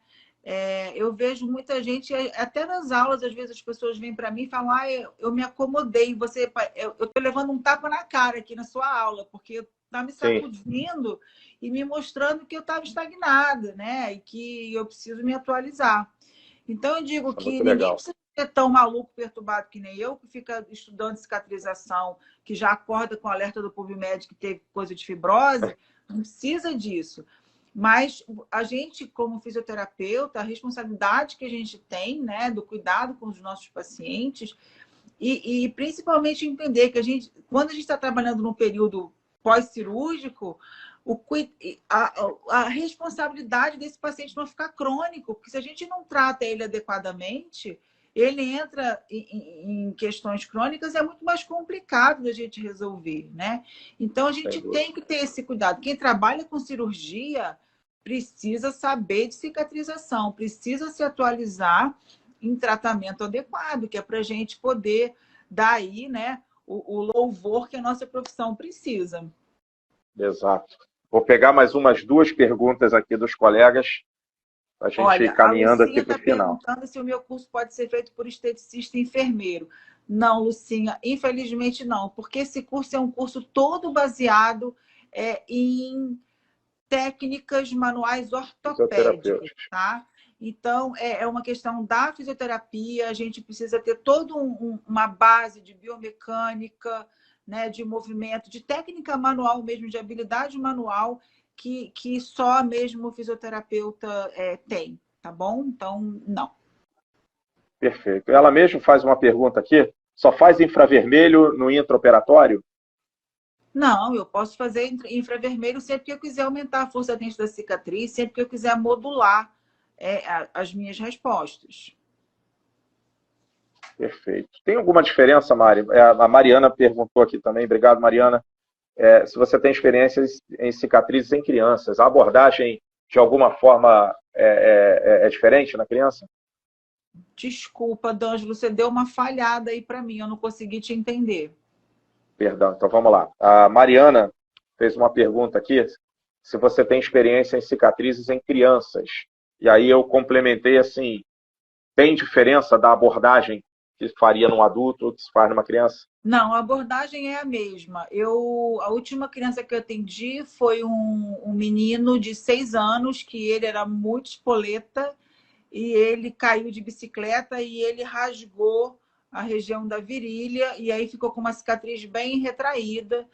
Eu vejo muita gente, até nas aulas, às vezes as pessoas vêm para mim e falam: eu me acomodei, eu estou levando um tapa na cara aqui na sua aula, porque está me sacudindo e me mostrando que eu estava estagnada, né? E que eu preciso me atualizar. Então, eu digo que ninguém precisa ser tão maluco, perturbado que nem eu, que fica estudando cicatrização, que já acorda com alerta do PubMed que teve coisa de fibrose, não precisa disso. Mas a gente, como fisioterapeuta, a responsabilidade que a gente tem, né, do cuidado com os nossos pacientes e principalmente entender que quando a gente está trabalhando num período pós-cirúrgico, a responsabilidade desse paciente não ficar crônico, porque se a gente não trata ele adequadamente, ele entra em questões crônicas, é muito mais complicado da gente resolver, né? Então, a gente tem que ter esse cuidado. Quem trabalha com cirurgia precisa saber de cicatrização, precisa se atualizar em tratamento adequado, que é para a gente poder dar aí, né, o louvor que a nossa profissão precisa. Exato. Vou pegar mais umas 2 perguntas aqui dos colegas, para a gente ir caminhando aqui para o final. Perguntando se o meu curso pode ser feito por esteticista e enfermeiro. Não, Lucinha, infelizmente não, porque esse curso é um curso todo baseado em técnicas manuais ortopédicas, tá? Então, é uma questão da fisioterapia, a gente precisa ter toda uma base de biomecânica, né, de movimento, de técnica manual mesmo, de habilidade manual, que só mesmo o fisioterapeuta tem, tá bom? Então, não. Perfeito. Ela mesmo faz uma pergunta aqui, só faz infravermelho no intraoperatório? Não, eu posso fazer infravermelho sempre que eu quiser aumentar a força dentro da cicatriz, sempre que eu quiser modular as minhas respostas. Perfeito. Tem alguma diferença, Mari? A Mariana perguntou aqui também, obrigado, Mariana, se você tem experiências em cicatrizes em crianças. A abordagem, de alguma forma, é diferente na criança? Desculpa, D'Angelo, você deu uma falhada aí para mim, eu não consegui te entender. Perdão, então vamos lá. A Mariana fez uma pergunta aqui, se você tem experiência em cicatrizes em crianças. E aí eu complementei assim, tem diferença da abordagem que faria num adulto ou que se faz numa criança? Não, a abordagem é a mesma. A última criança que eu atendi foi um menino de 6 anos, que ele era muito espoleta, e ele caiu de bicicleta e ele rasgou a região da virilha, e aí ficou com uma cicatriz bem retraída,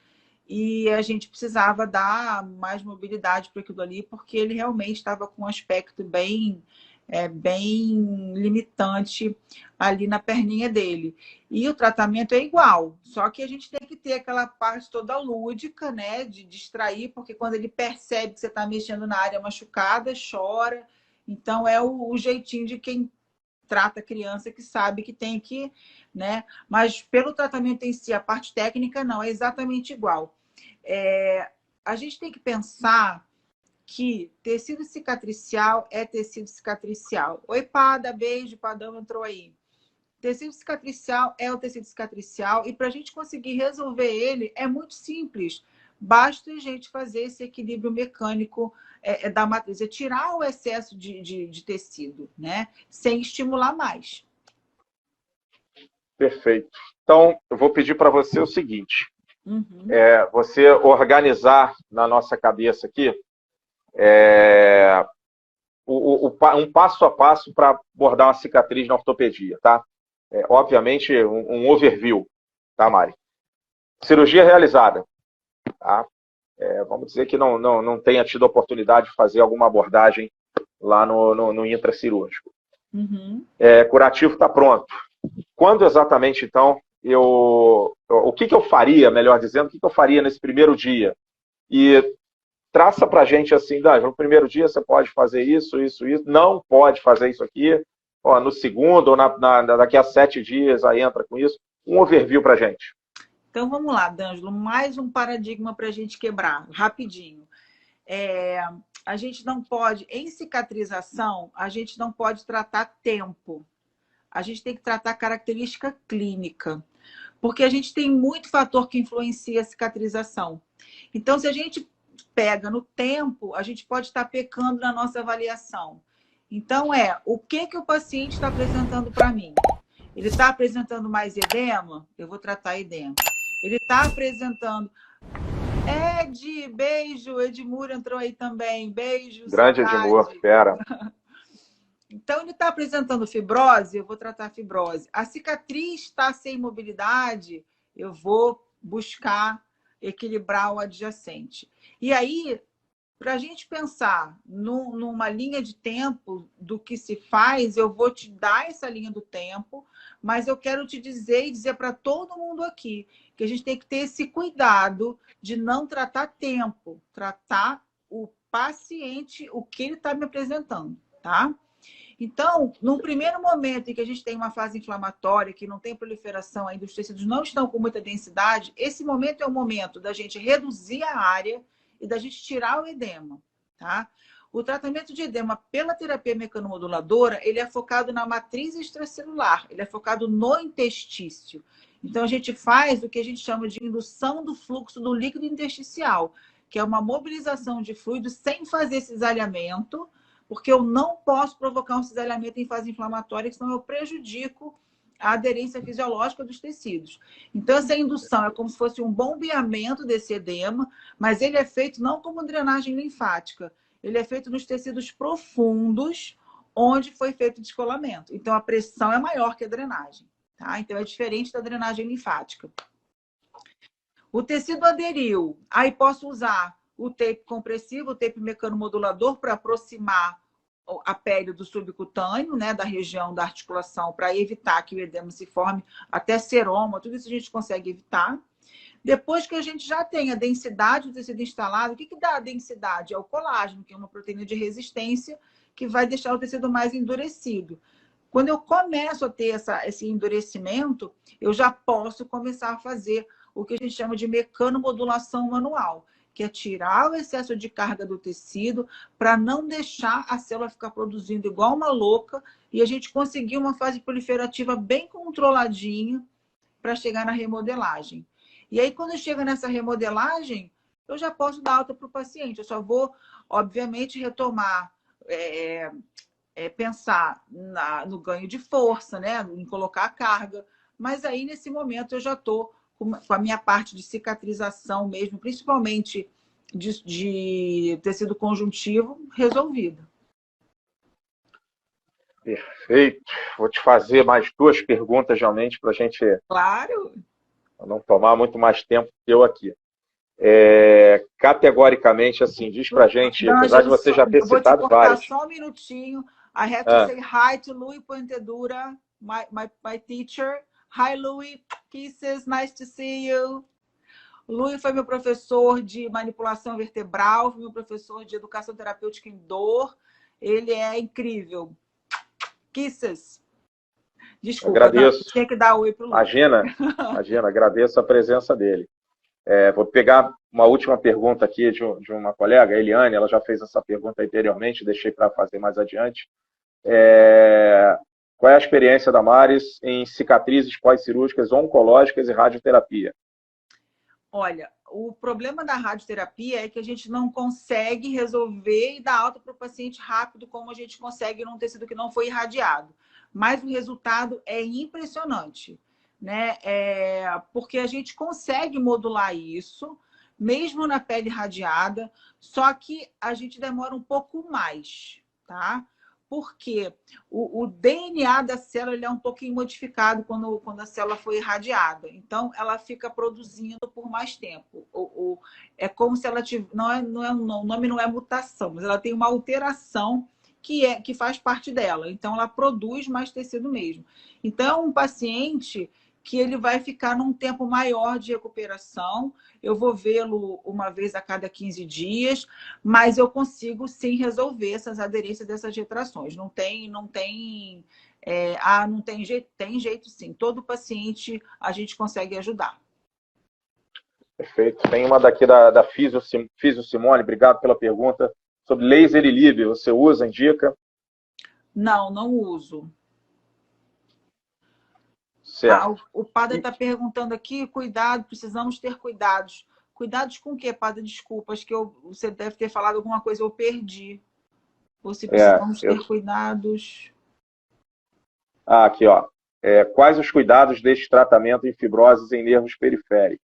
e a gente precisava dar mais mobilidade para aquilo ali, porque ele realmente estava com um aspecto bem limitante ali na perninha dele. E o tratamento é igual, só que a gente tem que ter aquela parte toda lúdica, né, de distrair, porque quando ele percebe que você está mexendo na área machucada, chora. Então, é o jeitinho de quem trata a criança que sabe que tem que, né? Mas pelo tratamento em si, a parte técnica não, é exatamente igual. A gente tem que pensar que tecido cicatricial é tecido cicatricial. Oi, Pada, beijo, Padão entrou aí. Tecido cicatricial é o tecido cicatricial, e para a gente conseguir resolver ele é muito simples. Basta a gente fazer esse equilíbrio mecânico da matriz, tirar o excesso de tecido, né? Sem estimular mais. Perfeito. Então, eu vou pedir para você o seguinte, você organizar na nossa cabeça aqui um passo a passo para abordar uma cicatriz na ortopedia, tá? Obviamente, um overview, tá, Mari? Cirurgia realizada, tá? Vamos dizer que não tenha tido a oportunidade de fazer alguma abordagem lá no intracirúrgico. Curativo está pronto. Quando exatamente, então, o que eu faria, melhor dizendo, o que eu faria nesse primeiro dia? E traça para a gente assim, no primeiro dia você pode fazer isso, isso, isso, não pode fazer isso aqui, ó, no segundo ou daqui a 7 dias aí entra com isso. Um overview para gente. Então, vamos lá, D'Angelo, mais um paradigma para a gente quebrar, rapidinho. A gente não pode, em cicatrização, a gente não pode tratar tempo. A gente tem que tratar característica clínica. Porque a gente tem muito fator que influencia a cicatrização. Então, se a gente pega no tempo, a gente pode estar pecando na nossa avaliação. Então, o que o paciente está apresentando para mim? Ele está apresentando mais edema? Eu vou tratar edema. Ele está apresentando... beijo, Edmur entrou aí também. Beijo, grande Edmur, fera. Então, ele está apresentando fibrose, eu vou tratar fibrose. A cicatriz está sem mobilidade, eu vou buscar equilibrar o adjacente. E aí, para a gente pensar numa linha de tempo do que se faz, eu vou te dar essa linha do tempo, mas eu quero te dizer e dizer para todo mundo aqui que a gente tem que ter esse cuidado de não tratar tempo, tratar o paciente, o que ele está me apresentando, tá? Então, num primeiro momento em que a gente tem uma fase inflamatória, que não tem proliferação ainda, os tecidos não estão com muita densidade, esse momento é o momento da gente reduzir a área e da gente tirar o edema, tá? O tratamento de edema pela terapia mecanomoduladora, ele é focado na matriz extracelular, ele é focado no interstício. Então, a gente faz o que a gente chama de indução do fluxo do líquido intersticial, que é uma mobilização de fluido sem fazer cisalhamento, porque eu não posso provocar um cisalhamento em fase inflamatória, senão eu prejudico a aderência fisiológica dos tecidos. Então, essa indução é como se fosse um bombeamento desse edema, mas ele é feito não como drenagem linfática, ele é feito nos tecidos profundos, onde foi feito o descolamento. Então, a pressão é maior que a drenagem, tá? Então, é diferente da drenagem linfática. O tecido aderiu, aí posso usar o tape compressivo, o tape mecanomodulador para aproximar a pele do subcutâneo, né, da região da articulação, para evitar que o edema se forme, até seroma, tudo isso a gente consegue evitar. Depois que a gente já tem a densidade do tecido instalado, o que dá a densidade? É o colágeno, que é uma proteína de resistência que vai deixar o tecido mais endurecido. Quando eu começo a ter esse endurecimento, eu já posso começar a fazer o que a gente chama de mecanomodulação manual, que é tirar o excesso de carga do tecido para não deixar a célula ficar produzindo igual uma louca e a gente conseguir uma fase proliferativa bem controladinha para chegar na remodelagem. E aí, quando chega nessa remodelagem, eu já posso dar alta para o paciente. Eu só vou, obviamente, retomar, pensar no ganho de força, né? Em colocar a carga. Mas aí, nesse momento, eu já estou com a minha parte de cicatrização mesmo, principalmente de tecido conjuntivo, resolvida. Perfeito. Vou te fazer mais 2 perguntas, realmente, para a gente não tomar muito mais tempo que eu aqui. Categoricamente, assim, diz para a gente, apesar de você já ter citado vários. Só um minutinho. I have to say hi to Louis Poentedura, my teacher. Hi, Louis. Kisses. Nice to see you. Louis foi meu professor de manipulação vertebral, foi meu professor de educação terapêutica em dor. Ele é incrível. Kisses. Desculpa, agradeço. Tem que dar oi pro Louis. Imagina, agradeço a presença dele. Vou pegar uma última pergunta aqui de uma colega, a Eliane, ela já fez essa pergunta anteriormente, deixei para fazer mais adiante. Qual é a experiência da Maris em cicatrizes pós-cirúrgicas oncológicas e radioterapia? Olha, o problema da radioterapia é que a gente não consegue resolver e dar alta para o paciente rápido como a gente consegue num tecido que não foi irradiado. Mas o resultado é impressionante, né? Porque a gente consegue modular isso, mesmo na pele irradiada, só que a gente demora um pouco mais, tá? Porque o DNA da célula ele é um pouquinho modificado quando a célula foi irradiada. Então, ela fica produzindo por mais tempo. É como se ela tivesse... o nome não é mutação, mas ela tem uma alteração que faz parte dela. Então, ela produz mais tecido mesmo. Então, um paciente que ele vai ficar num tempo maior de recuperação. Eu vou vê-lo uma vez a cada 15 dias, mas eu consigo sim resolver essas aderências dessas retrações. Não tem, não tem jeito, tem jeito sim. Todo paciente a gente consegue ajudar. Perfeito. Tem uma daqui da Físio Simone, obrigado pela pergunta, sobre laser e Lib. Você usa, indica? Não, não uso. Certo. O padre está perguntando aqui, cuidado, precisamos ter cuidados. Cuidados com o quê, padre? Desculpa, acho que você deve ter falado alguma coisa, eu perdi. Ou se precisamos ter cuidados. Aqui, ó. Quais os cuidados deste tratamento em fibroses em nervos periféricos?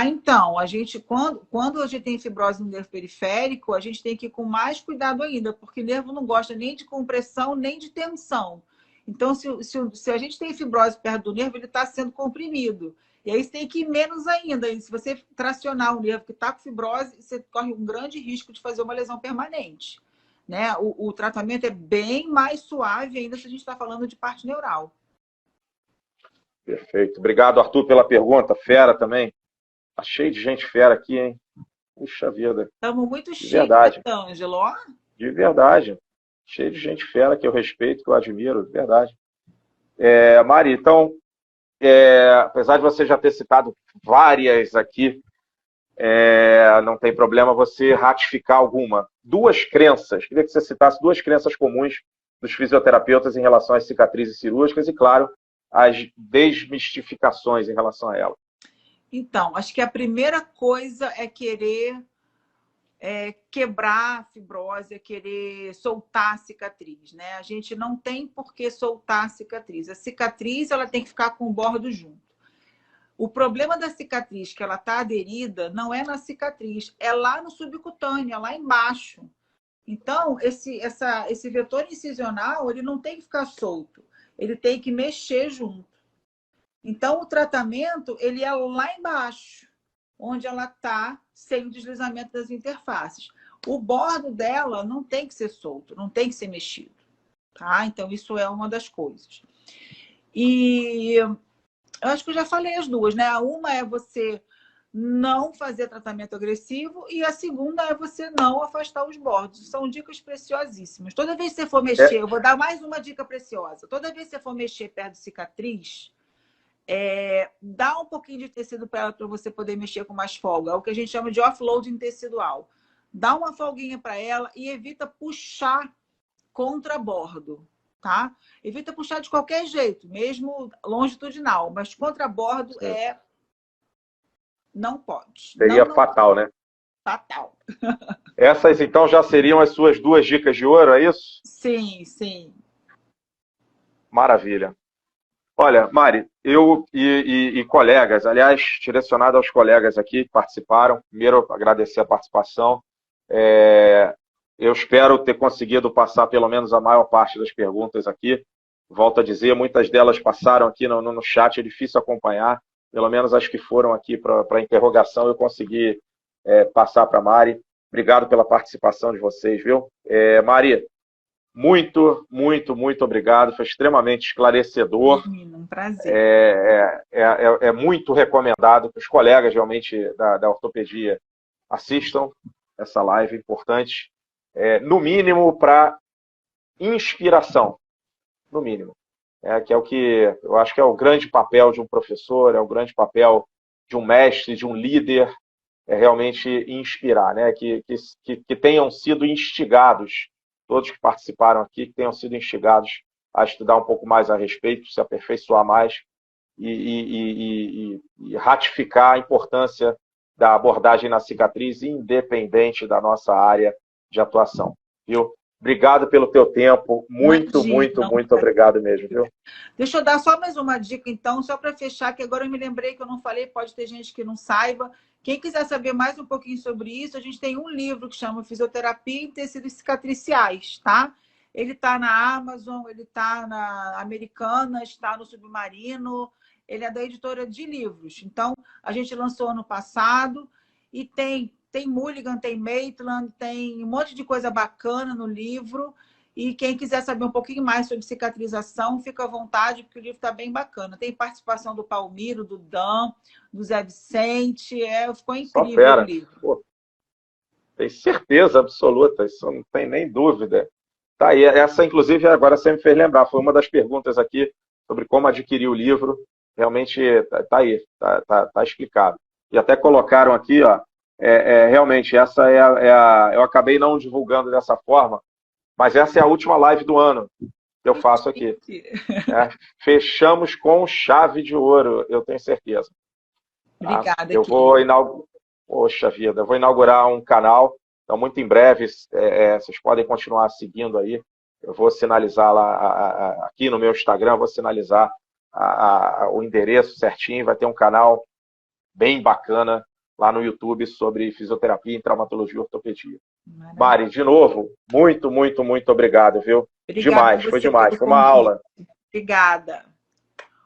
Então, quando a gente tem fibrose no nervo periférico, a gente tem que ir com mais cuidado ainda, porque o nervo não gosta nem de compressão, nem de tensão. Então, se a gente tem fibrose perto do nervo, ele está sendo comprimido. E aí você tem que ir menos ainda. E se você tracionar o nervo que está com fibrose, você corre um grande risco de fazer uma lesão permanente. Né? O tratamento é bem mais suave ainda se a gente está falando de parte neural. Perfeito. Obrigado, Arthur, pela pergunta. Fera também. Tá cheio de gente fera aqui, hein? Puxa vida. Estamos muito cheios, verdade. Né, Ângelo? De verdade. Cheio de gente fera que eu respeito, que eu admiro, de verdade. Mari, então, apesar de você já ter citado várias aqui, não tem problema você ratificar alguma. Duas crenças, queria que você citasse duas crenças comuns dos fisioterapeutas em relação às cicatrizes cirúrgicas e, claro, as desmistificações em relação a elas. Então, acho que a primeira coisa é querer quebrar a fibrose, é querer soltar a cicatriz, né? A gente não tem por que soltar a cicatriz. A cicatriz, ela tem que ficar com o bordo junto. O problema da cicatriz, que ela está aderida, não é na cicatriz, é lá no subcutâneo, é lá embaixo. Então, esse vetor incisional, ele não tem que ficar solto, ele tem que mexer junto. Então, o tratamento, ele é lá embaixo, onde ela está sem o deslizamento das interfaces. O bordo dela não tem que ser solto, não tem que ser mexido. Tá? Então, isso é uma das coisas. E eu acho que eu já falei as duas, né? Uma é você não fazer tratamento agressivo e a segunda é você não afastar os bordos. São dicas preciosíssimas. Toda vez que você for mexer, eu vou dar mais uma dica preciosa. Toda vez que você for mexer perto de cicatriz, dá um pouquinho de tecido para ela para você poder mexer com mais folga. É o que a gente chama de offloading tecidual. Dá uma folguinha para ela e evita puxar contra bordo, tá? Evita puxar de qualquer jeito, mesmo longitudinal, mas contra bordo não pode. Seria fatal, né? Fatal. Essas, então, já seriam as suas duas dicas de ouro, é isso? Sim, sim. Maravilha. Olha, Mari, eu e colegas, aliás, direcionado aos colegas aqui que participaram, primeiro agradecer a participação. Eu espero ter conseguido passar pelo menos a maior parte das perguntas aqui. Volto a dizer, muitas delas passaram aqui no chat, é difícil acompanhar. Pelo menos as que foram aqui para interrogação eu consegui passar para a Mari. Obrigado pela participação de vocês, viu? Mari, muito, muito, muito obrigado. Foi extremamente esclarecedor. Um prazer. É muito recomendado que os colegas realmente da ortopedia assistam essa live importante. No mínimo para inspiração. No mínimo. Que é o que eu acho que é o grande papel de um professor, é o grande papel de um mestre, de um líder, realmente inspirar, né? Que tenham sido instigados, todos que participaram aqui, que tenham sido instigados a estudar um pouco mais a respeito, se aperfeiçoar mais e ratificar a importância da abordagem na cicatriz, independente da nossa área de atuação, viu? Obrigado pelo teu tempo, muito obrigado mesmo, viu? Deixa eu dar só mais uma dica, então, só para fechar, que agora eu me lembrei que eu não falei, pode ter gente que não saiba. Quem quiser saber mais um pouquinho sobre isso, a gente tem um livro que chama Fisioterapia em Tecidos Cicatriciais, tá? Ele está na Amazon, ele está na Americanas, está no Submarino, ele é da editora de livros. Então, a gente lançou ano passado e tem Mulligan, tem Maitland, tem um monte de coisa bacana no livro. E quem quiser saber um pouquinho mais sobre cicatrização, fica à vontade, porque o livro está bem bacana. Tem participação do Palmiro, do Dan, do Zé Vicente. Ficou Só incrível o fera. livro. Pô, tem certeza absoluta, isso não tem nem dúvida. Tá aí, essa, inclusive, agora você me fez lembrar, foi uma das perguntas aqui sobre como adquirir o livro. Realmente tá aí, tá explicado. E até colocaram aqui, ó, realmente, essa eu acabei não divulgando dessa forma, mas essa é a última live do ano que eu faço aqui. Fechamos com chave de ouro, eu tenho certeza. Obrigada, eu vou Poxa vida, eu vou inaugurar um canal, então muito em breve vocês podem continuar seguindo aí. Eu vou sinalizar lá, aqui no meu Instagram, vou sinalizar o endereço certinho, vai ter um canal bem bacana lá no YouTube sobre fisioterapia e traumatologia e ortopedia. Maravilha. Mari, de novo, muito, muito, muito obrigado, viu? Obrigada Foi demais, foi uma aula. Obrigada.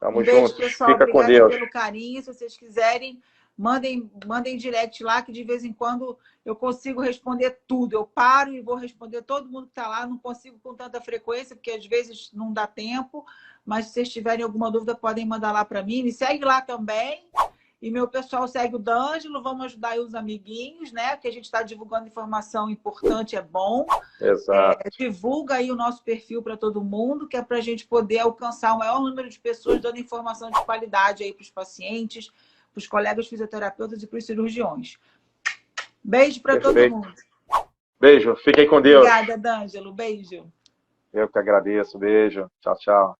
Tamo beijo, juntos. pessoal. Fica com Obrigada Deus. pelo carinho. Se vocês quiserem, mandem direct lá, que de vez em quando eu consigo responder tudo. Eu paro e vou responder todo mundo que está lá. Não consigo com tanta frequência, porque às vezes não dá tempo. Mas se vocês tiverem alguma dúvida, podem mandar lá para mim. Me segue lá também. E meu pessoal segue o D'Angelo. Vamos ajudar aí os amiguinhos, né? Que a gente está divulgando informação importante, é bom. Exato. Divulga aí o nosso perfil para todo mundo, que é para a gente poder alcançar o maior número de pessoas dando informação de qualidade aí para os pacientes, para os colegas fisioterapeutas e para os cirurgiões. Beijo para todo mundo. Beijo, fiquem com Deus. Obrigada, D'Angelo. Beijo. Eu que agradeço. Beijo. Tchau, tchau.